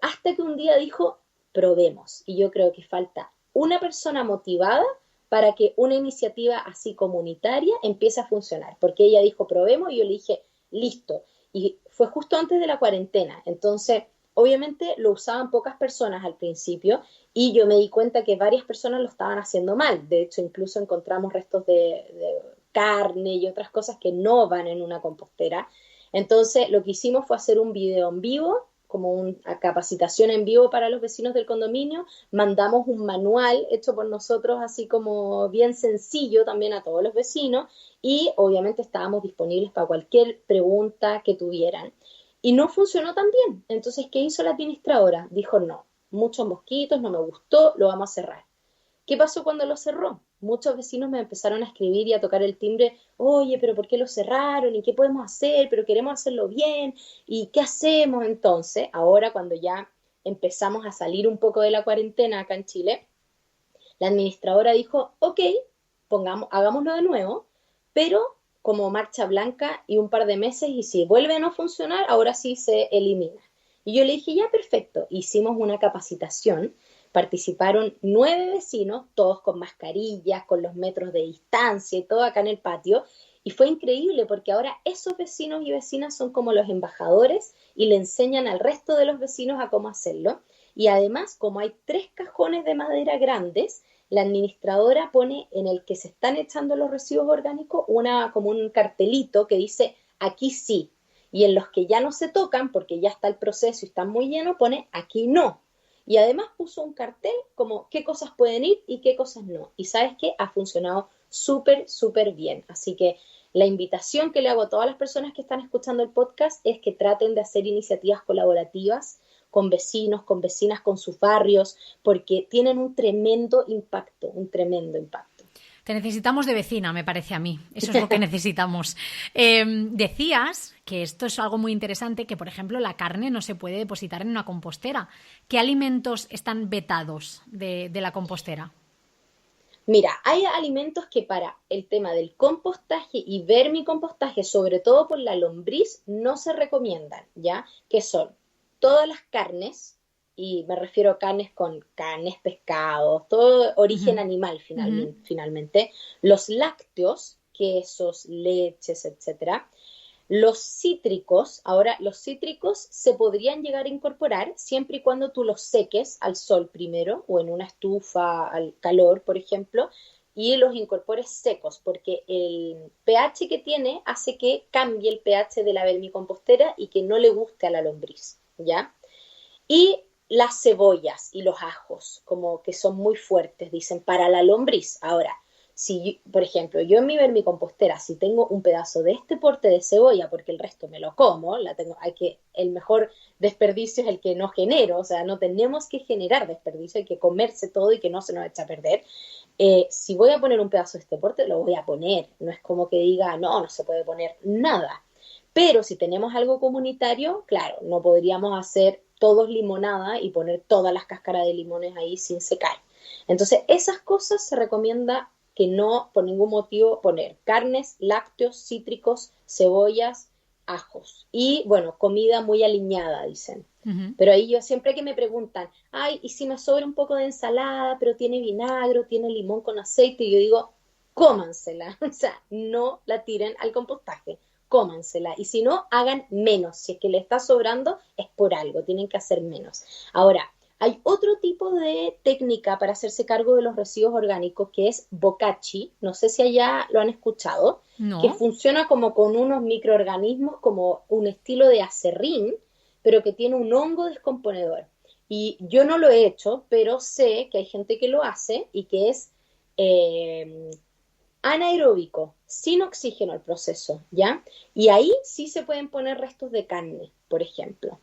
Hasta que un día dijo, probemos. Y yo creo que falta una persona motivada para que una iniciativa así comunitaria empiece a funcionar. Porque ella dijo, probemos, y yo le dije, listo. Y fue justo antes de la cuarentena. Entonces, obviamente lo usaban pocas personas al principio y yo me di cuenta que varias personas lo estaban haciendo mal. De hecho, incluso encontramos restos de carne y otras cosas que no van en una compostera. Entonces, lo que hicimos fue hacer un video en vivo, como una capacitación en vivo para los vecinos del condominio. Mandamos un manual hecho por nosotros, así como bien sencillo también a todos los vecinos. Y obviamente estábamos disponibles para cualquier pregunta que tuvieran. Y no funcionó tan bien. Entonces, ¿qué hizo la administradora? Dijo, no, muchos mosquitos, no me gustó, lo vamos a cerrar. ¿Qué pasó cuando lo cerró? Muchos vecinos me empezaron a escribir y a tocar el timbre, oye, pero ¿por qué lo cerraron? ¿Y qué podemos hacer? Pero queremos hacerlo bien. ¿Y qué hacemos entonces? Ahora cuando ya empezamos a salir un poco de la cuarentena acá en Chile, la administradora dijo, ok, hagámoslo de nuevo, pero como marcha blanca y un par de meses y si vuelve a no funcionar, ahora sí se elimina. Y yo le dije, ya perfecto, hicimos una capacitación, participaron 9 vecinos, todos con mascarillas, con los metros de distancia y todo acá en el patio, y fue increíble porque ahora esos vecinos y vecinas son como los embajadores y le enseñan al resto de los vecinos a cómo hacerlo. Y además, como hay 3 cajones de madera grandes, la administradora pone en el que se están echando los residuos orgánicos como un cartelito que dice aquí sí. Y en los que ya no se tocan, porque ya está el proceso y están muy llenos, pone aquí no. Y además puso un cartel como qué cosas pueden ir y qué cosas no. Y sabes qué, ha funcionado súper, súper bien. Así que la invitación que le hago a todas las personas que están escuchando el podcast es que traten de hacer iniciativas colaborativas con vecinos, con vecinas, con sus barrios, porque tienen un tremendo impacto, un tremendo impacto. Te necesitamos de vecina, me parece a mí. Eso es lo que necesitamos. Decías que esto es algo muy interesante, que, por ejemplo, la carne no se puede depositar en una compostera. ¿Qué alimentos están vetados de la compostera? Mira, hay alimentos que para el tema del compostaje y vermicompostaje, sobre todo por la lombriz, no se recomiendan, ¿ya? Que son todas las carnes, y me refiero a carnes con carnes, pescados, todo origen Uh-huh. animal Uh-huh. finalmente, los lácteos, quesos, leches, etcétera. Los cítricos, ahora los cítricos se podrían llegar a incorporar siempre y cuando tú los seques al sol primero o en una estufa al calor, por ejemplo, y los incorpores secos, porque el pH que tiene hace que cambie el pH de la vermicompostera y que no le guste a la lombriz, ¿ya? Y las cebollas y los ajos, como que son muy fuertes, dicen, para la lombriz. Ahora, si, por ejemplo, yo en mi vermicompostera, si tengo un pedazo de este porte de cebolla, porque el resto me lo como, el mejor desperdicio es el que no genero, o sea, no tenemos que generar desperdicio, hay que comerse todo y que no se nos echa a perder. Si voy a poner un pedazo de este porte, lo voy a poner, no es como que diga, no, no se puede poner nada. Pero si tenemos algo comunitario, claro, no podríamos hacer todos limonada y poner todas las cáscaras de limones ahí sin secar. Entonces, esas cosas se recomienda que no por ningún motivo poner carnes, lácteos, cítricos, cebollas, ajos. Y bueno, comida muy aliñada, dicen. Uh-huh. Pero ahí yo siempre que me preguntan, ay, ¿y si me sobra un poco de ensalada, pero tiene vinagre, tiene limón con aceite? Y yo digo, cómansela. O sea, no la tiren al compostaje, cómansela. Y si no, hagan menos. Si es que le está sobrando, es por algo, tienen que hacer menos. Ahora, hay otro tipo de técnica para hacerse cargo de los residuos orgánicos que es bokashi, no sé si allá lo han escuchado, que No. funciona como con unos microorganismos, como un estilo de acerrín, pero que tiene un hongo descomponedor. Y yo no lo he hecho, pero sé que hay gente que lo hace y que es eh, anaeróbico, sin oxígeno el proceso, ¿ya? Y ahí sí se pueden poner restos de carne, por ejemplo.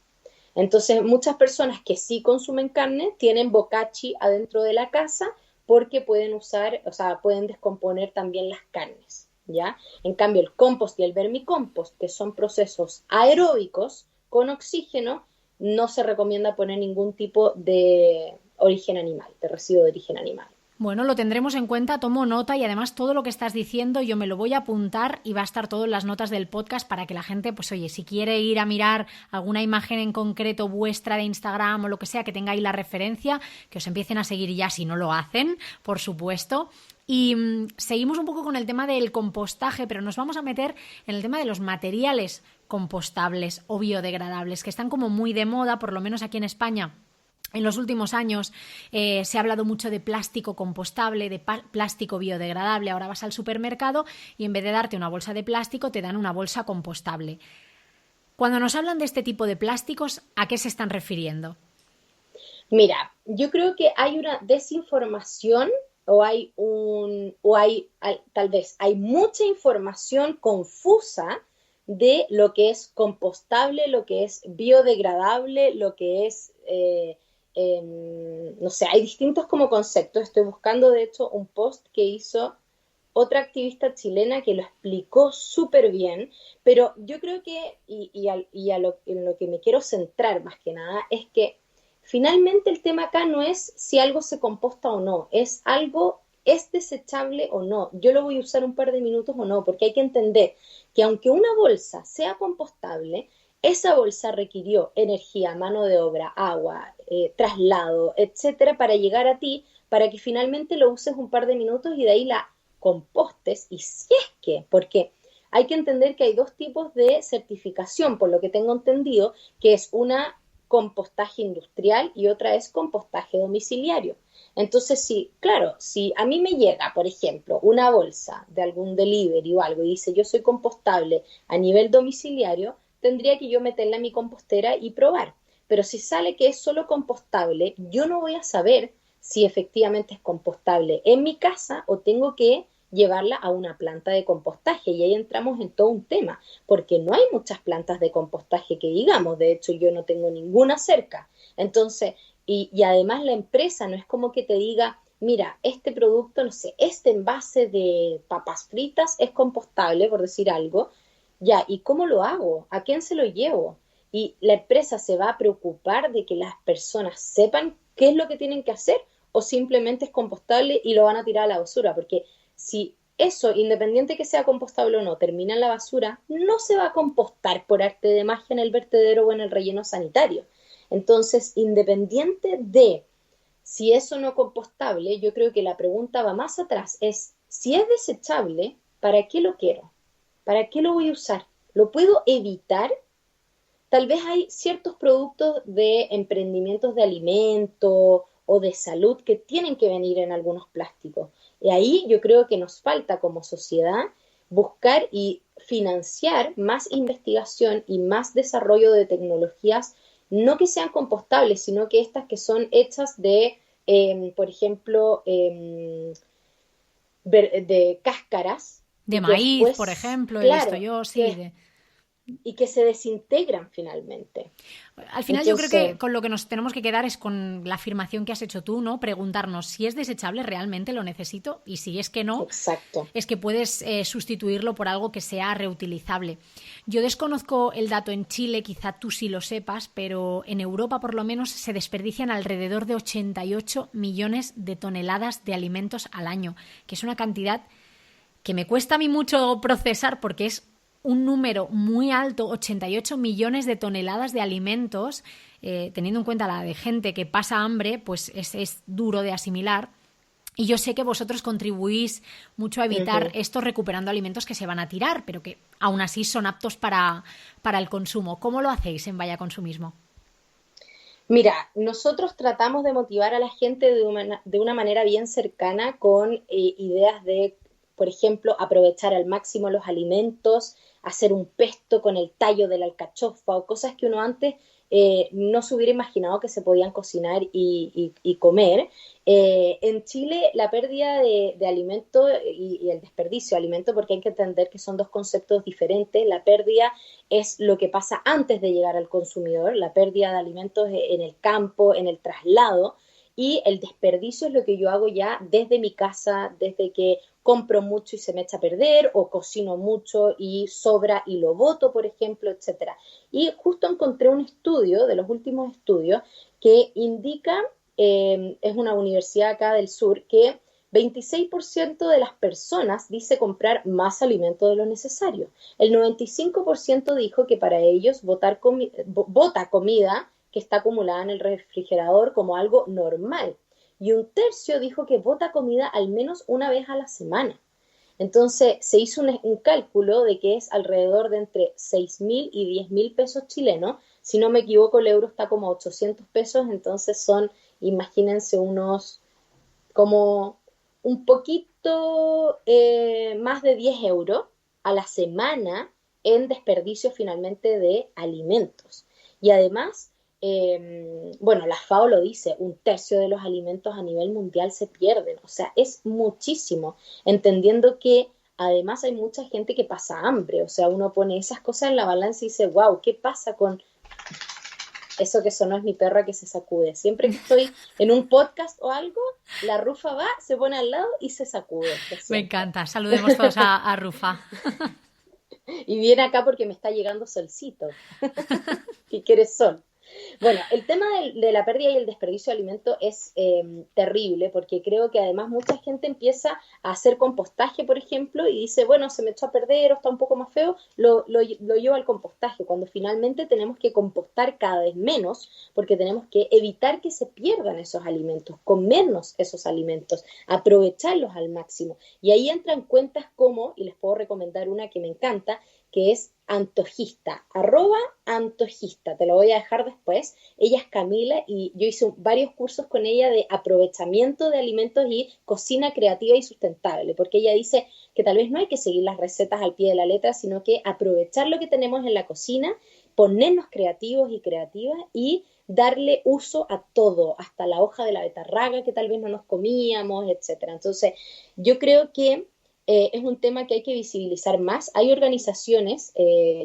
Entonces, muchas personas que sí consumen carne tienen bokashi adentro de la casa porque pueden usar, o sea, pueden descomponer también las carnes, ¿ya? En cambio, el compost y el vermicompost, que son procesos aeróbicos con oxígeno, no se recomienda poner ningún tipo de origen animal, de residuo de origen animal. Bueno, lo tendremos en cuenta, tomo nota y además todo lo que estás diciendo yo me lo voy a apuntar y va a estar todo en las notas del podcast para que la gente, pues oye, si quiere ir a mirar alguna imagen en concreto vuestra de Instagram o lo que sea, que tenga ahí la referencia, que os empiecen a seguir ya si no lo hacen, por supuesto. Y seguimos un poco con el tema del compostaje, pero nos vamos a meter en el tema de los materiales compostables o biodegradables, que están como muy de moda, por lo menos aquí en España. En los últimos años se ha hablado mucho de plástico compostable, de plástico biodegradable. Ahora vas al supermercado y en vez de darte una bolsa de plástico te dan una bolsa compostable. Cuando nos hablan de este tipo de plásticos, ¿a qué se están refiriendo? Mira, yo creo que hay una desinformación tal vez hay mucha información confusa de lo que es compostable, lo que es biodegradable, lo que es no sé, hay distintos como conceptos. Estoy buscando, de hecho, un post que hizo otra activista chilena que lo explicó súper bien, pero yo creo que, en lo que me quiero centrar más que nada, es que finalmente el tema acá no es si algo se composta o no, es algo ¿es desechable o no? ¿Yo lo voy a usar un par de minutos o no? Porque hay que entender que aunque una bolsa sea compostable, esa bolsa requirió energía, mano de obra, agua, traslado, etcétera, para llegar a ti, para que finalmente lo uses un par de minutos y de ahí la compostes. Y si es que, porque hay que entender que hay dos tipos de certificación, por lo que tengo entendido, que es una compostaje industrial y otra es compostaje domiciliario. Entonces, sí, claro, si a mí me llega, por ejemplo, una bolsa de algún delivery o algo y dice yo soy compostable a nivel domiciliario, tendría que yo meterla en mi compostera y probar. Pero si sale que es solo compostable, yo no voy a saber si efectivamente es compostable en mi casa o tengo que llevarla a una planta de compostaje. Y ahí entramos en todo un tema, porque no hay muchas plantas de compostaje que digamos, de hecho yo no tengo ninguna cerca. Entonces, además la empresa no es como que te diga, mira, este producto, no sé, este envase de papas fritas es compostable, por decir algo, ya, ¿y cómo lo hago? ¿A quién se lo llevo? Y la empresa se va a preocupar de que las personas sepan qué es lo que tienen que hacer o simplemente es compostable y lo van a tirar a la basura, porque si eso, independiente que sea compostable o no, termina en la basura, no se va a compostar por arte de magia en el vertedero o en el relleno sanitario. Entonces, independiente de si es o no compostable, yo creo que la pregunta va más atrás, es si es desechable, ¿para qué lo quiero? ¿Para qué lo voy a usar? ¿Lo puedo evitar? Tal vez hay ciertos productos de emprendimientos de alimento o de salud que tienen que venir en algunos plásticos. Y ahí yo creo que nos falta como sociedad buscar y financiar más investigación y más desarrollo de tecnologías, no que sean compostables, sino que estas que son hechas de, por ejemplo, de cáscaras De y que maíz, por después, ejemplo, he visto claro, yo, sí. y que se desintegran finalmente. Al final yo creo Entonces, que con lo que nos tenemos que quedar es con la afirmación que has hecho tú, ¿no? Preguntarnos si es desechable, realmente lo necesito, y si es que no, exacto. es que puedes sustituirlo por algo que sea reutilizable. Yo desconozco el dato en Chile, quizá tú sí lo sepas, pero en Europa por lo menos se desperdician alrededor de 88 millones de toneladas de alimentos al año, que es una cantidad que me cuesta a mí mucho procesar porque es un número muy alto, 88 millones de toneladas de alimentos, teniendo en cuenta la de gente que pasa hambre, pues es duro de asimilar. Y yo sé que vosotros contribuís mucho a evitar esto recuperando alimentos que se van a tirar, pero que aún así son aptos para el consumo. ¿Cómo lo hacéis en Vaya Consumismo? Mira, nosotros tratamos de motivar a la gente de una manera bien cercana con ideas de, por ejemplo, aprovechar al máximo los alimentos, hacer un pesto con el tallo de la alcachofa o cosas que uno antes no se hubiera imaginado que se podían cocinar y comer. En Chile la pérdida de alimento y el desperdicio de alimento, porque hay que entender que son dos conceptos diferentes, la pérdida es lo que pasa antes de llegar al consumidor, la pérdida de alimentos en el campo, en el traslado, y el desperdicio es lo que yo hago ya desde mi casa, desde que compro mucho y se me echa a perder, o cocino mucho y sobra y lo boto, por ejemplo, etcétera. Y justo encontré un estudio, de los últimos estudios, que indica, es una universidad acá del sur, que 26% de las personas dice comprar más alimento de lo necesario. El 95% dijo que para ellos bota comida que está acumulada en el refrigerador como algo normal. Y un tercio dijo que bota comida al menos una vez a la semana. Entonces se hizo un cálculo de que es alrededor de entre 6.000 y 10.000 pesos chilenos. Si no me equivoco, el euro está como 800 pesos, entonces son, imagínense, unos como un poquito más de 10 euros a la semana en desperdicio finalmente de alimentos. Y además, bueno, la FAO lo dice, un tercio de los alimentos a nivel mundial se pierden, o sea, es muchísimo, entendiendo que además hay mucha gente que pasa hambre, o sea, uno pone esas cosas en la balanza y dice, wow, ¿qué pasa con eso que sonó? Es mi perra que se sacude? Siempre que estoy en un podcast o algo, la Rufa va, se pone al lado y se sacude, lo Me siento. encanta. Saludemos todos a Rufa. Y viene acá porque me está llegando solcito, que quiere sol. Bueno, el tema de la pérdida y el desperdicio de alimentos es terrible porque creo que además mucha gente empieza a hacer compostaje, por ejemplo, y dice, bueno, se me echó a perder o está un poco más feo, lo llevo al compostaje, cuando finalmente tenemos que compostar cada vez menos porque tenemos que evitar que se pierdan esos alimentos, comernos esos alimentos, aprovecharlos al máximo. Y ahí entran cuentas como, y les puedo recomendar una que me encanta, que es Antojista, @Antojista, te lo voy a dejar después. Ella es Camila y yo hice varios cursos con ella de aprovechamiento de alimentos y cocina creativa y sustentable, porque ella dice que tal vez no hay que seguir las recetas al pie de la letra, sino que aprovechar lo que tenemos en la cocina, ponernos creativos y creativas y darle uso a todo, hasta la hoja de la betarraga que tal vez no nos comíamos, etcétera. Entonces, yo creo que es un tema que hay que visibilizar más. Hay organizaciones,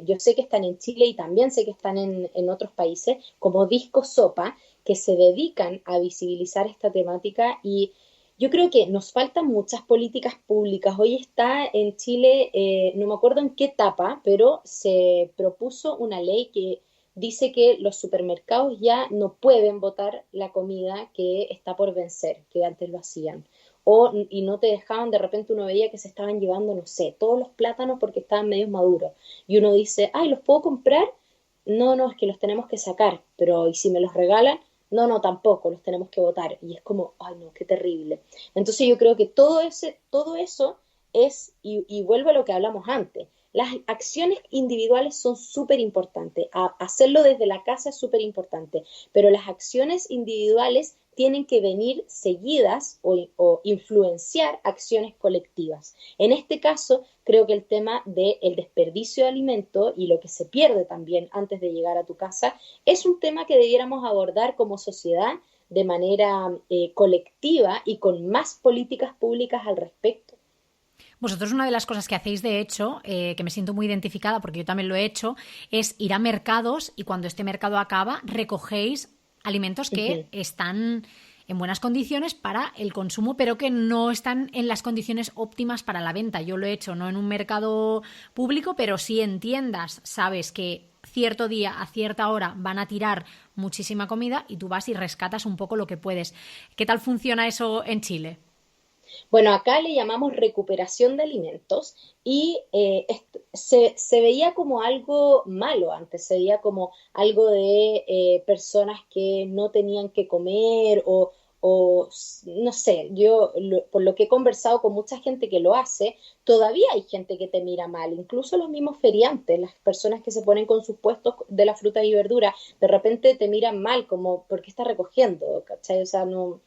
yo sé que están en Chile y también sé que están en otros países, como Disco Sopa, que se dedican a visibilizar esta temática y yo creo que nos faltan muchas políticas públicas. Hoy está en Chile, no me acuerdo en qué etapa, pero se propuso una ley que dice que los supermercados ya no pueden botar la comida que está por vencer, que antes lo hacían y no te dejaban, de repente uno veía que se estaban llevando, no sé, todos los plátanos porque estaban medio maduros. Y uno dice, ay, ¿los puedo comprar? No, no, es que los tenemos que sacar, pero ¿y si me los regalan? No, no, tampoco, los tenemos que botar. Y es como, ay, no, qué terrible. Entonces yo creo que todo eso es, y vuelvo a lo que hablamos antes, las acciones individuales son súper importantes. Hacerlo desde la casa es súper importante, pero las acciones individuales tienen que venir seguidas o influenciar acciones colectivas. En este caso, creo que el tema del desperdicio de alimento y lo que se pierde también antes de llegar a tu casa es un tema que debiéramos abordar como sociedad de manera colectiva y con más políticas públicas al respecto. Vosotros una de las cosas que hacéis, de hecho, que me siento muy identificada porque yo también lo he hecho, es ir a mercados y cuando este mercado acaba recogéis alimentos Uh que -huh. están en buenas condiciones para el consumo, pero que no están en las condiciones óptimas para la venta. Yo lo he hecho no en un mercado público, pero sí en tiendas. Sabes que cierto día a cierta hora van a tirar muchísima comida y tú vas y rescatas un poco lo que puedes. ¿Qué tal funciona eso en Chile? Bueno, acá le llamamos recuperación de alimentos y se veía como algo malo antes, se veía como algo de personas que no tenían que comer o no sé, por lo que he conversado con mucha gente que lo hace, todavía hay gente que te mira mal, incluso los mismos feriantes, las personas que se ponen con sus puestos de la fruta y verdura, de repente te miran mal como, ¿por qué estás recogiendo? ¿Cachai? O sea, no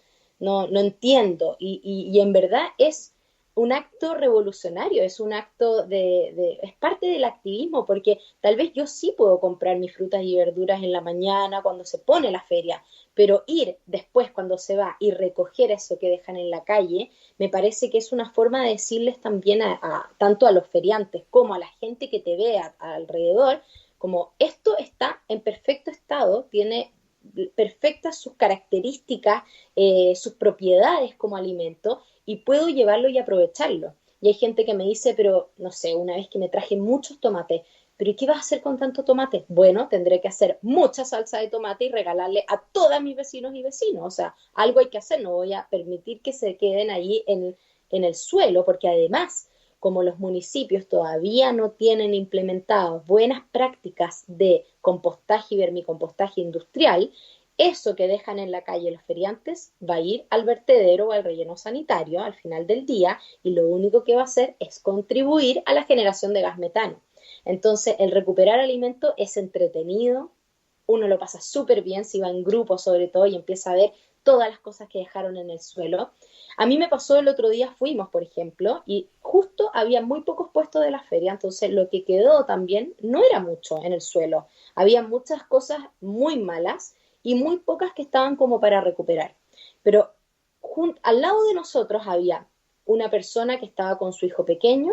entiendo. Y en verdad es un acto revolucionario, es un acto es parte del activismo, porque tal vez yo sí puedo comprar mis frutas y verduras en la mañana cuando se pone la feria, pero ir después cuando se va y recoger eso que dejan en la calle, me parece que es una forma de decirles también tanto a los feriantes como a la gente que te ve alrededor, como esto está en perfecto estado, tiene perfectas sus características, sus propiedades como alimento y puedo llevarlo y aprovecharlo. Y hay gente que me dice, pero no sé, una vez que me traje muchos tomates, pero ¿y qué vas a hacer con tanto tomate? Bueno, tendré que hacer mucha salsa de tomate y regalarle a todos mis vecinos y vecinos. O sea, algo hay que hacer, no voy a permitir que se queden ahí en el suelo, porque además, como los municipios todavía no tienen implementadas buenas prácticas de compostaje y vermicompostaje industrial, eso que dejan en la calle los feriantes va a ir al vertedero o al relleno sanitario al final del día y lo único que va a hacer es contribuir a la generación de gas metano. Entonces, el recuperar alimento es entretenido, uno lo pasa súper bien si va en grupo sobre todo y empieza a ver todas las cosas que dejaron en el suelo. A mí me pasó el otro día, fuimos, por ejemplo, y justo había muy pocos puestos de la feria, entonces lo que quedó también no era mucho en el suelo. Había muchas cosas muy malas y muy pocas que estaban como para recuperar. Pero al lado de nosotros había una persona que estaba con su hijo pequeño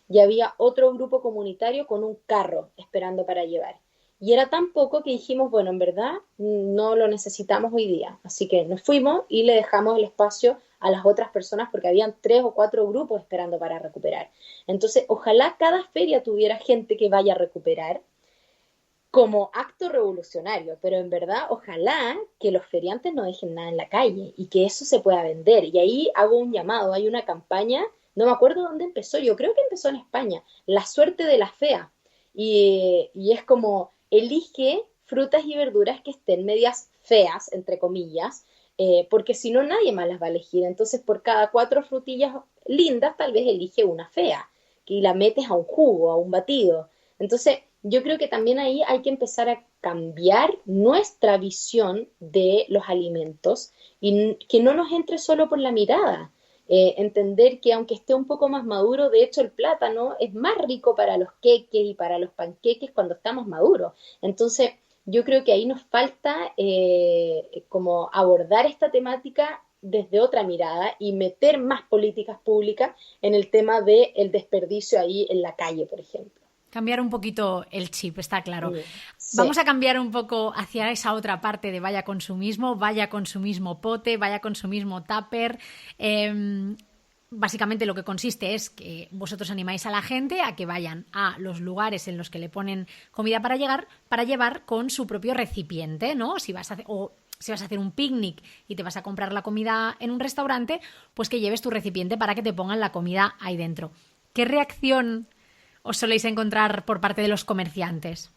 y había otro grupo comunitario con un carro esperando para llevar. Y era tan poco que dijimos, bueno, en verdad no lo necesitamos hoy día. Así que nos fuimos y le dejamos el espacio a las otras personas porque habían 3 o 4 grupos esperando para recuperar. Entonces, ojalá cada feria tuviera gente que vaya a recuperar como acto revolucionario, pero en verdad ojalá que los feriantes no dejen nada en la calle y que eso se pueda vender. Y ahí hago un llamado, hay una campaña, no me acuerdo dónde empezó, yo creo que empezó en España, La suerte de la fea. Y es como, elige frutas y verduras que estén medias feas, entre comillas, porque si no nadie más las va a elegir. Entonces por cada 4 frutillas lindas tal vez elige una fea y la metes a un jugo, a un batido. Entonces yo creo que también ahí hay que empezar a cambiar nuestra visión de los alimentos y que no nos entre solo por la mirada. Entender que aunque esté un poco más maduro, de hecho el plátano es más rico para los queques y para los panqueques cuando estamos maduros. Entonces, yo creo que ahí nos falta como abordar esta temática desde otra mirada y meter más políticas públicas en el tema del desperdicio ahí en la calle, por ejemplo. Cambiar un poquito el chip, está claro. Sí. Vamos a cambiar un poco hacia esa otra parte de vaya consumismo pote, vaya consumismo tupper. Básicamente lo que consiste es que vosotros animáis a la gente a que vayan a los lugares en los que le ponen comida para llevar con su propio recipiente, ¿no? Si vas a hacer un picnic y te vas a comprar la comida en un restaurante, pues que lleves tu recipiente para que te pongan la comida ahí dentro. ¿Qué reacción os soléis encontrar por parte de los comerciantes?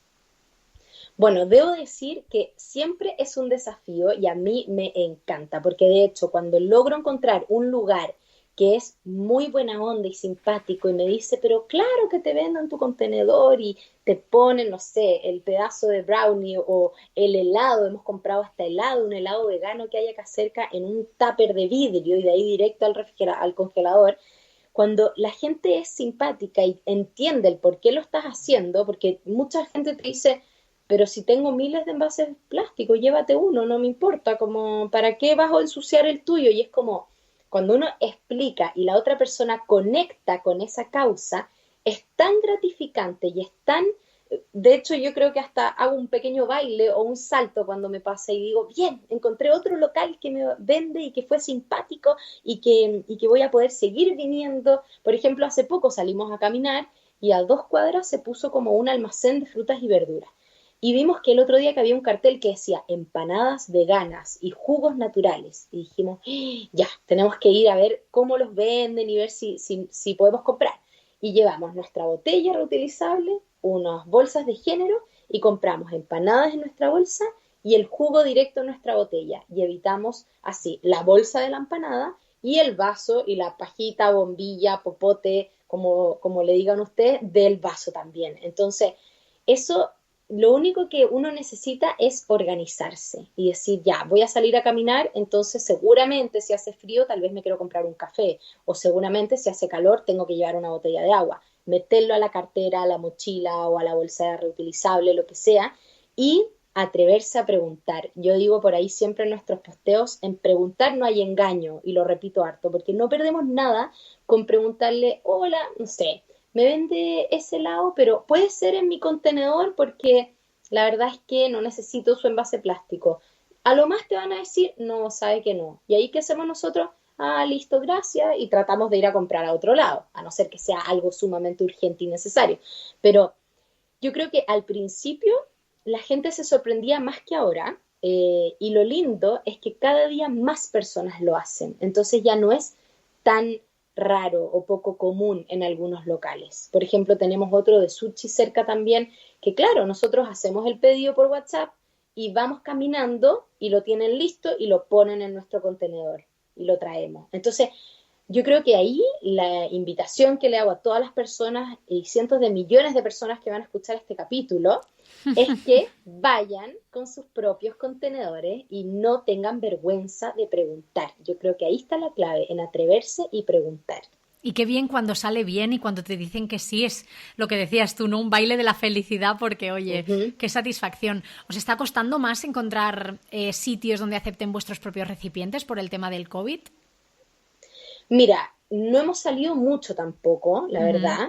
Bueno, debo decir que siempre es un desafío y a mí me encanta, porque de hecho cuando logro encontrar un lugar que es muy buena onda y simpático y me dice, pero claro que te vendo en tu contenedor y te ponen, no sé, el pedazo de brownie o el helado, hemos comprado hasta helado, un helado vegano que hay acá cerca en un tupper de vidrio y de ahí directo al congelador. Cuando la gente es simpática y entiende el por qué lo estás haciendo, porque mucha gente te dice, pero si tengo miles de envases plásticos, llévate uno, no me importa, como, ¿para qué vas a ensuciar el tuyo? Y es como, cuando uno explica y la otra persona conecta con esa causa, es tan gratificante y es tan, de hecho yo creo que hasta hago un pequeño baile o un salto cuando me pasa y digo, bien, encontré otro local que me vende y que fue simpático y que voy a poder seguir viniendo. Por ejemplo, hace poco salimos a caminar y a 2 cuadras se puso como un almacén de frutas y verduras. Y vimos que el otro día que había un cartel que decía empanadas veganas y jugos naturales. Y dijimos, ya, tenemos que ir a ver cómo los venden y ver si podemos comprar. Y llevamos nuestra botella reutilizable, unas bolsas de género y compramos empanadas en nuestra bolsa y el jugo directo en nuestra botella. Y evitamos así la bolsa de la empanada y el vaso y la pajita, bombilla, popote, como le digan ustedes, del vaso también. Entonces, eso lo único que uno necesita es organizarse y decir, ya, voy a salir a caminar, entonces seguramente si hace frío tal vez me quiero comprar un café o seguramente si hace calor tengo que llevar una botella de agua, meterlo a la cartera, a la mochila o a la bolsa reutilizable, lo que sea, y atreverse a preguntar. Yo digo por ahí siempre en nuestros posteos, en preguntar no hay engaño, y lo repito harto, porque no perdemos nada con preguntarle, hola, no sé, me vende ese helado, pero puede ser en mi contenedor porque la verdad es que no necesito su envase plástico. A lo más te van a decir, no, sabe que no. ¿Y ahí qué hacemos nosotros? Ah, listo, gracias, y tratamos de ir a comprar a otro lado, a no ser que sea algo sumamente urgente y necesario. Pero yo creo que al principio la gente se sorprendía más que ahora, y lo lindo es que cada día más personas lo hacen. Entonces ya no es tan raro o poco común en algunos locales. Por ejemplo, tenemos otro de sushi cerca también, que claro, nosotros hacemos el pedido por WhatsApp y vamos caminando y lo tienen listo y lo ponen en nuestro contenedor y lo traemos. Entonces, yo creo que ahí la invitación que le hago a todas las personas y cientos de millones de personas que van a escuchar este capítulo es que vayan con sus propios contenedores y no tengan vergüenza de preguntar. Yo creo que ahí está la clave, en atreverse y preguntar. Y qué bien cuando sale bien y cuando te dicen que sí, es lo que decías tú, ¿no? Un baile de la felicidad porque, oye, qué satisfacción. ¿Os está costando más encontrar sitios donde acepten vuestros propios recipientes por el tema del COVID? Mira, no hemos salido mucho tampoco, la verdad,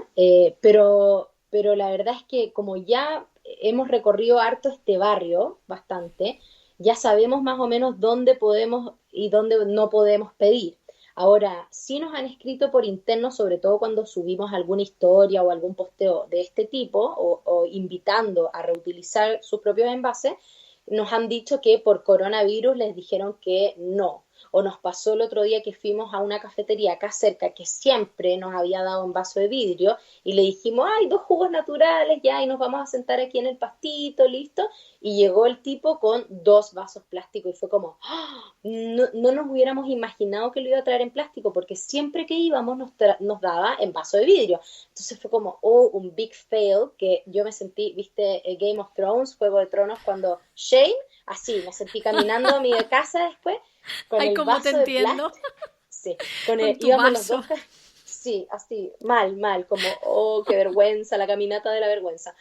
pero la verdad es que como ya hemos recorrido harto este barrio, bastante, ya sabemos más o menos dónde podemos y dónde no podemos pedir. Ahora, sí nos han escrito por interno, sobre todo cuando subimos alguna historia o algún posteo de este tipo, o invitando a reutilizar sus propios envases, nos han dicho que por coronavirus les dijeron que no. O nos pasó el otro día que fuimos a una cafetería acá cerca que siempre nos había dado un vaso de vidrio y le dijimos, ay, dos jugos naturales, ya, y nos vamos a sentar aquí en el pastito, listo. Y llegó el tipo con dos vasos plásticos y fue como, ¡ah! No nos hubiéramos imaginado que lo iba a traer en plástico porque siempre que íbamos nos daba en vaso de vidrio. Entonces fue como, oh, un big fail, que yo me sentí, viste, Game of Thrones, Juego de Tronos, cuando Shane, así, me sentí caminando a mi casa después con Ay, el cómo te vaso de entiendo. plástico, sí, Con tu íbamos los vaso. dos, sí, así, mal, mal, como, oh, qué vergüenza, la caminata de la vergüenza.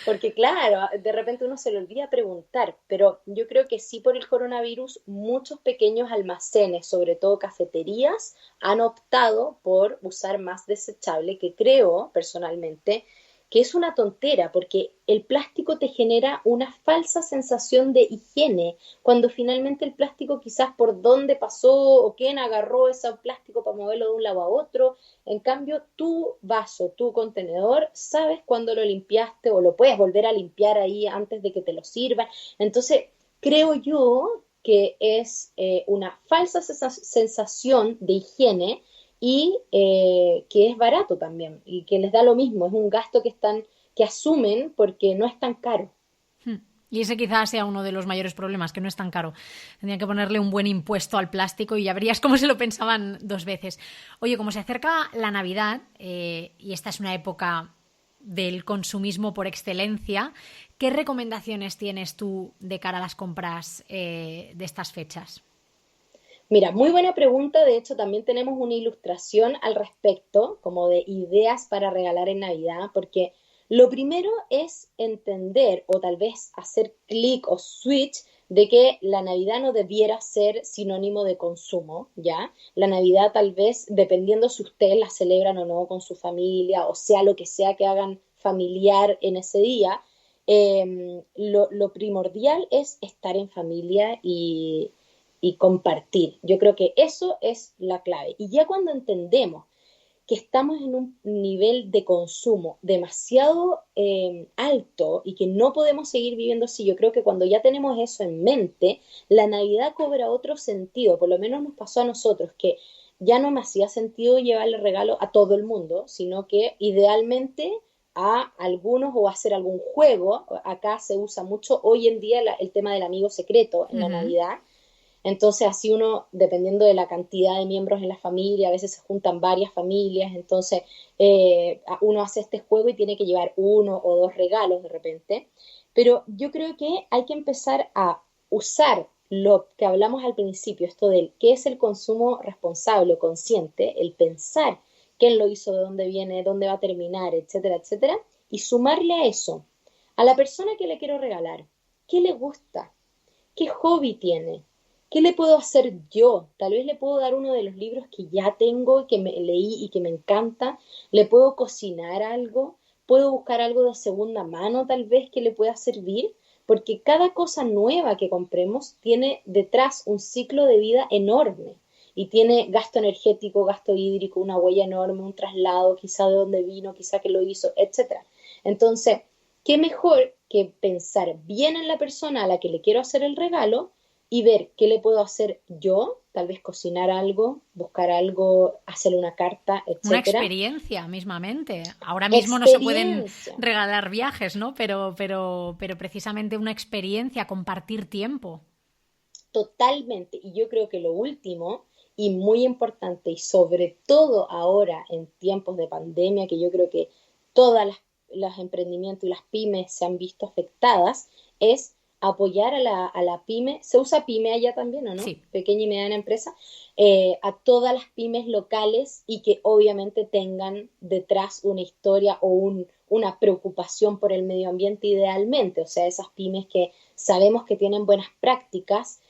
Porque claro, de repente uno se le olvida preguntar, pero yo creo que sí por el coronavirus muchos pequeños almacenes, sobre todo cafeterías, han optado por usar más desechable, que creo personalmente que es una tontera, porque el plástico te genera una falsa sensación de higiene, cuando finalmente el plástico quizás por dónde pasó o quién agarró ese plástico para moverlo de un lado a otro. En cambio, tu vaso, tu contenedor, sabes cuándo lo limpiaste o lo puedes volver a limpiar ahí antes de que te lo sirvan. Entonces, creo yo que es una falsa sensación de higiene y que es barato también y que les da lo mismo, es un gasto que asumen porque no es tan caro. Y ese quizás sea uno de los mayores problemas, que no es tan caro. Tendrían que ponerle un buen impuesto al plástico y ya verías cómo se lo pensaban dos veces. Oye, como se acerca la Navidad, y esta es una época del consumismo por excelencia, ¿qué recomendaciones tienes tú de cara a las compras de estas fechas? Mira, muy buena pregunta. De hecho, también tenemos una ilustración al respecto, como de ideas para regalar en Navidad, porque lo primero es entender o tal vez hacer clic o switch de que la Navidad no debiera ser sinónimo de consumo, ¿ya? La Navidad tal vez, dependiendo si ustedes la celebran o no con su familia, o sea lo que sea que hagan familiar en ese día, lo primordial es estar en familia y compartir. Yo creo que eso es la clave. Y ya cuando entendemos que estamos en un nivel de consumo demasiado alto y que no podemos seguir viviendo así, yo creo que cuando ya tenemos eso en mente, la Navidad cobra otro sentido, por lo menos nos pasó a nosotros, que ya no me hacía sentido llevarle regalo a todo el mundo, sino que idealmente a algunos o hacer algún juego. Acá se usa mucho hoy en día el tema del amigo secreto en Uh la -huh. Navidad, entonces así uno, dependiendo de la cantidad de miembros en la familia, a veces se juntan varias familias, entonces uno hace este juego y tiene que llevar uno o dos regalos de repente. Pero yo creo que hay que empezar a usar lo que hablamos al principio, esto del qué es el consumo responsable o consciente, el pensar quién lo hizo, de dónde viene, dónde va a terminar, etcétera, etcétera, y sumarle a eso, a la persona que le quiero regalar, qué le gusta, qué hobby tiene, qué le puedo hacer yo. Tal vez le puedo dar uno de los libros que ya tengo, que me leí y que me encanta. Le puedo cocinar algo. Puedo buscar algo de segunda mano, tal vez, que le pueda servir. Porque cada cosa nueva que compremos tiene detrás un ciclo de vida enorme. Y tiene gasto energético, gasto hídrico, una huella enorme, un traslado, quizá de dónde vino, quizá que lo hizo, etcétera. Entonces, qué mejor que pensar bien en la persona a la que le quiero hacer el regalo y ver qué le puedo hacer yo, tal vez cocinar algo, buscar algo, hacerle una carta, Una etcétera. experiencia mismamente. Ahora mismo no se pueden Experiencia, regalar viajes, ¿no? Pero precisamente una experiencia, compartir tiempo. totalmente. Y yo creo que lo último y muy importante, y sobre todo ahora en tiempos de pandemia, que yo creo que todas los emprendimientos y las pymes se han visto afectadas, es apoyar a la pyme. ¿Se usa pyme allá también o no? Sí. Pequeña y mediana empresa. A todas las pymes locales y que obviamente tengan detrás una historia o una preocupación por el medio ambiente idealmente. O sea, esas pymes que sabemos que tienen buenas prácticas,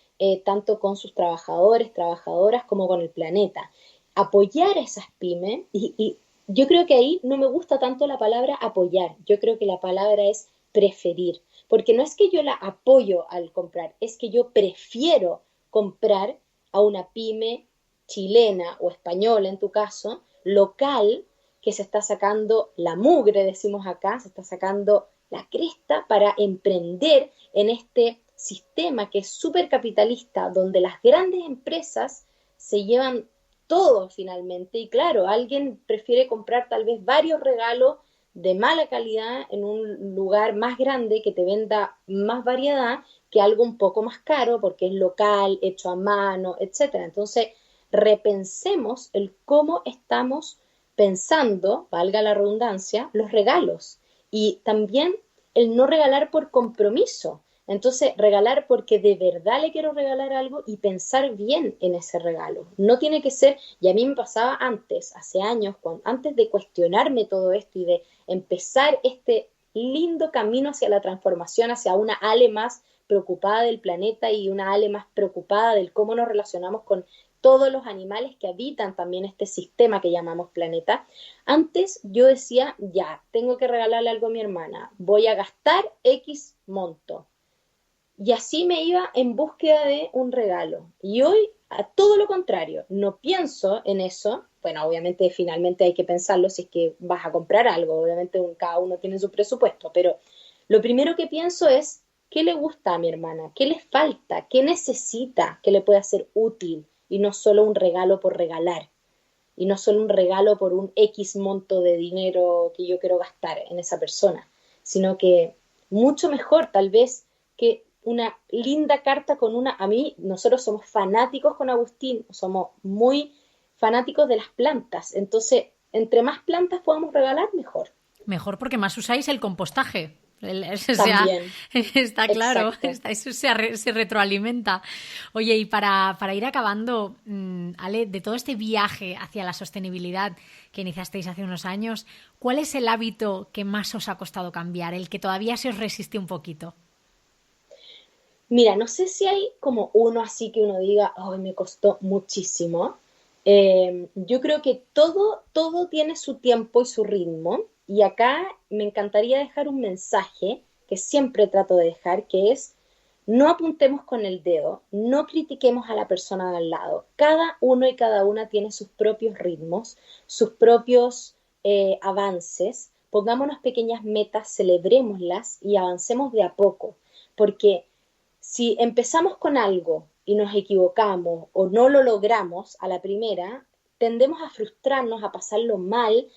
tanto con sus trabajadores, trabajadoras, como con el planeta. Apoyar a esas pymes, y yo creo que ahí no me gusta tanto la palabra apoyar, yo creo que la palabra es preferir, porque no es que yo la apoyo al comprar, es que yo prefiero comprar a una pyme chilena o española en tu caso, local, que se está sacando la mugre, decimos acá, se está sacando la cresta para emprender en este sistema que es súper capitalista, donde las grandes empresas se llevan todo finalmente. Y claro, alguien prefiere comprar tal vez varios regalos de mala calidad en un lugar más grande que te venda más variedad que algo un poco más caro porque es local, hecho a mano, etcétera. Entonces, repensemos el cómo estamos pensando, valga la redundancia, los regalos y también el no regalar por compromiso. Entonces, regalar porque de verdad le quiero regalar algo y pensar bien en ese regalo. No tiene que ser, y a mí me pasaba antes, hace años, antes de cuestionarme todo esto y de empezar este lindo camino hacia la transformación, hacia una Ale más preocupada del planeta y una Ale más preocupada del cómo nos relacionamos con todos los animales que habitan también este sistema que llamamos planeta. Antes yo decía, ya, tengo que regalarle algo a mi hermana, voy a gastar X monto. Y así me iba en búsqueda de un regalo. Y hoy, a todo lo contrario, no pienso en eso. Bueno, obviamente finalmente hay que pensarlo si es que vas a comprar algo. Obviamente cada uno tiene su presupuesto, pero lo primero que pienso es, ¿qué le gusta a mi hermana? ¿Qué le falta? ¿Qué necesita que le pueda ser útil? Y no solo un regalo por regalar. Y no solo un regalo por un X monto de dinero que yo quiero gastar en esa persona, sino que mucho mejor tal vez que una linda carta con una... A mí, nosotros somos fanáticos con Agustín, somos muy fanáticos de las plantas, entonces, entre más plantas podamos regalar, mejor. Mejor porque más usáis el compostaje. O sea, También, está claro, exacto. eso se retroalimenta. Oye, y para ir acabando, Ale, de todo este viaje hacia la sostenibilidad que iniciasteis hace unos años, ¿cuál es el hábito que más os ha costado cambiar, el que todavía se os resiste un poquito? Mira, no sé si hay como uno así que uno diga, ay, me costó muchísimo. Yo creo que todo tiene su tiempo y su ritmo. Y acá me encantaría dejar un mensaje que siempre trato de dejar, que es, no apuntemos con el dedo, no critiquemos a la persona de al lado. Cada uno y cada una tiene sus propios ritmos, sus propios avances. Pongámonos pequeñas metas, celebrémoslas y avancemos de a poco. Porque si empezamos con algo y nos equivocamos o no lo logramos a la primera, tendemos a frustrarnos, a pasarlo mal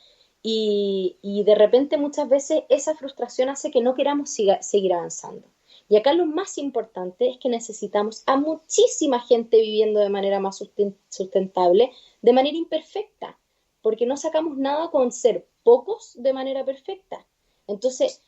y de repente muchas veces esa frustración hace que no queramos seguir avanzando. Y acá lo más importante es que necesitamos a muchísima gente viviendo de manera más sustentable, de manera imperfecta, porque no sacamos nada con ser pocos de manera perfecta. Entonces,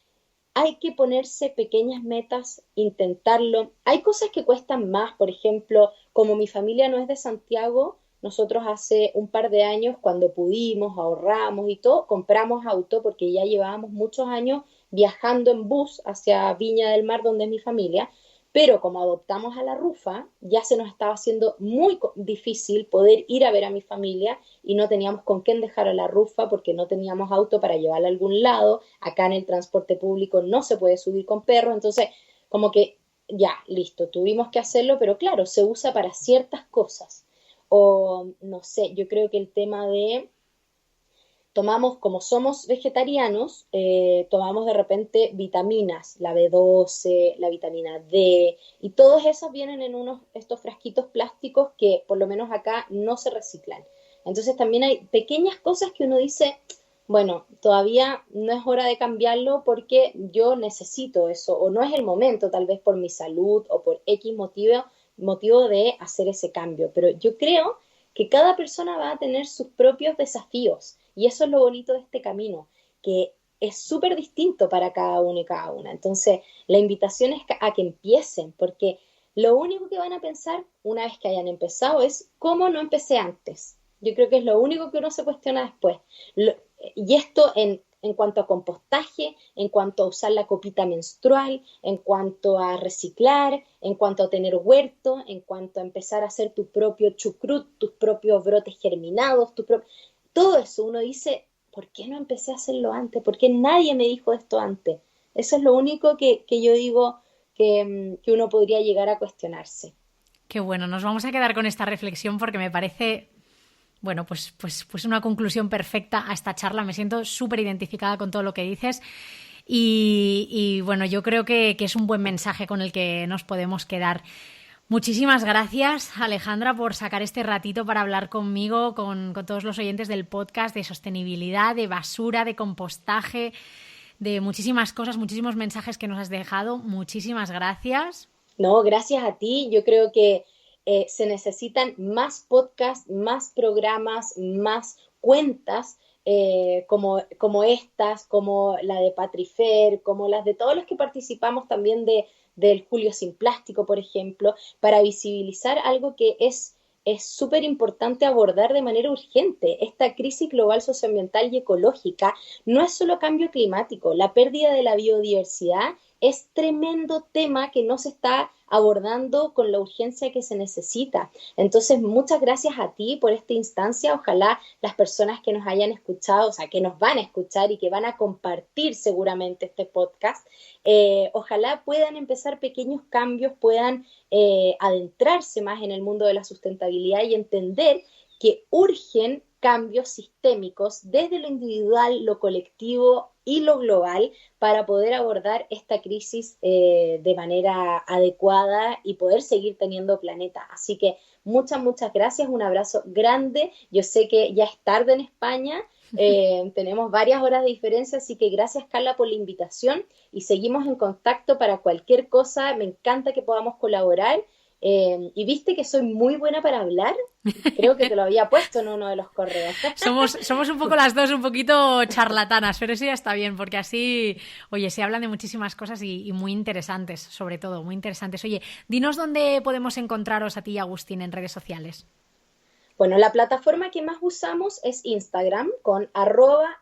hay que ponerse pequeñas metas, intentarlo. Hay cosas que cuestan más, por ejemplo, como mi familia no es de Santiago, nosotros hace un par de años, cuando pudimos, ahorramos y todo, compramos auto porque ya llevábamos muchos años viajando en bus hacia Viña del Mar, donde es mi familia, pero como adoptamos a la Rufa, ya se nos estaba haciendo muy difícil poder ir a ver a mi familia y no teníamos con quién dejar a la Rufa porque no teníamos auto para llevarla a algún lado. Acá en el transporte público no se puede subir con perro, entonces como que ya, listo, tuvimos que hacerlo, pero claro, se usa para ciertas cosas. O no sé, yo creo que el tema de tomamos, como somos vegetarianos, tomamos de repente vitaminas, la B12, la vitamina D, y todos esos vienen en estos frasquitos plásticos que por lo menos acá no se reciclan. Entonces también hay pequeñas cosas que uno dice, bueno, todavía no es hora de cambiarlo porque yo necesito eso, o no es el momento, tal vez por mi salud o por X motivo de hacer ese cambio. Pero yo creo que cada persona va a tener sus propios desafíos y eso es lo bonito de este camino, que es súper distinto para cada uno y cada una. Entonces, la invitación es a que empiecen, porque lo único que van a pensar una vez que hayan empezado es cómo no empecé antes. Yo creo que es lo único que uno se cuestiona después. Y esto en cuanto a compostaje, en cuanto a usar la copita menstrual, en cuanto a reciclar, en cuanto a tener huerto, en cuanto a empezar a hacer tu propio chucrut, tus propios brotes germinados, todo eso. Uno dice, ¿por qué no empecé a hacerlo antes? ¿Por qué nadie me dijo esto antes? Eso es lo único que yo digo que uno podría llegar a cuestionarse. Qué bueno, nos vamos a quedar con esta reflexión porque me parece una conclusión perfecta a esta charla. Me siento súper identificada con todo lo que dices. Y bueno, yo creo que es un buen mensaje con el que nos podemos quedar. Muchísimas gracias, Alejandra, por sacar este ratito para hablar conmigo, con todos los oyentes del podcast de sostenibilidad, de basura, de compostaje, de muchísimas cosas, muchísimos mensajes que nos has dejado. Muchísimas gracias. No, gracias a ti. Yo creo que se necesitan más podcasts, más programas, más cuentas como estas, como la de Patrifer, como las de todos los que participamos también del Julio Sin Plástico, por ejemplo, para visibilizar algo que es súper importante abordar de manera urgente. Esta crisis global socioambiental y ecológica no es solo cambio climático, la pérdida de la biodiversidad es tremendo tema que no se está abordando con la urgencia que se necesita. Entonces, muchas gracias a ti por esta instancia. Ojalá las personas que nos hayan escuchado, o sea, que nos van a escuchar y que van a compartir seguramente este podcast, ojalá puedan empezar pequeños cambios, puedan adentrarse más en el mundo de la sustentabilidad y entender que urgen cambios sistémicos desde lo individual, lo colectivo y lo global para poder abordar esta crisis de manera adecuada y poder seguir teniendo planeta. Así que muchas gracias, un abrazo grande. Yo sé que ya es tarde en España, tenemos varias horas de diferencia, así que gracias, Carla, por la invitación y seguimos en contacto para cualquier cosa. Me encanta que podamos colaborar. Y viste que soy muy buena para hablar. Creo que te lo había puesto en uno de los correos. Somos un poco las dos un poquito charlatanas, pero eso ya está bien, porque así, oye, se hablan de muchísimas cosas y muy interesantes, sobre todo, muy interesantes. Oye, dinos dónde podemos encontraros a ti y Agustín en redes sociales. Bueno, la plataforma que más usamos es Instagram con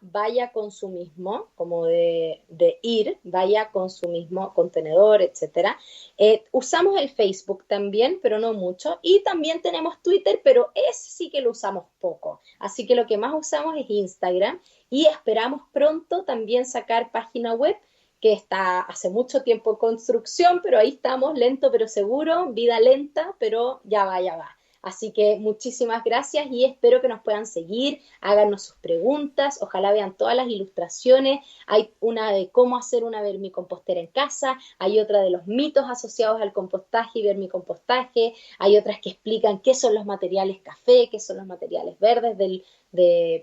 @vayaconsumismo, como de ir, vaya consumismo, contenedor, etcétera. Usamos el Facebook también, pero no mucho. Y también tenemos Twitter, pero ese sí que lo usamos poco. Así que lo que más usamos es Instagram y esperamos pronto también sacar página web que está hace mucho tiempo en construcción, pero ahí estamos, lento pero seguro, vida lenta, pero ya va, ya va. Así que muchísimas gracias y espero que nos puedan seguir, háganos sus preguntas, ojalá vean todas las ilustraciones. Hay una de cómo hacer una vermicompostera en casa, hay otra de los mitos asociados al compostaje y vermicompostaje, hay otras que explican qué son los materiales café, qué son los materiales verdes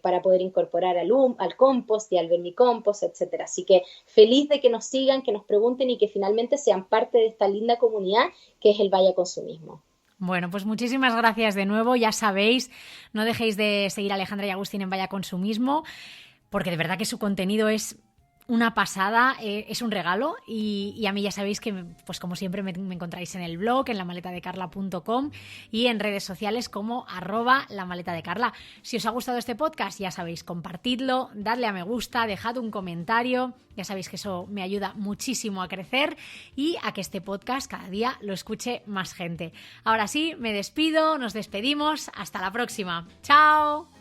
para poder incorporar al compost y al vermicompost, etcétera. Así que feliz de que nos sigan, que nos pregunten y que finalmente sean parte de esta linda comunidad que es el Vaya Consumismo. Bueno, pues muchísimas gracias de nuevo. Ya sabéis, no dejéis de seguir a Alejandra y Agustín en Vaya Consumismo, porque de verdad que su contenido es una pasada, es un regalo y a mí ya sabéis que, pues como siempre, me encontráis en el blog, en lamaletadecarla.com y en redes sociales como @lamaletadecarla. Si os ha gustado este podcast, ya sabéis, compartidlo, dadle a me gusta, dejad un comentario, ya sabéis que eso me ayuda muchísimo a crecer y a que este podcast cada día lo escuche más gente. Ahora sí, me despido, nos despedimos, hasta la próxima. ¡Chao!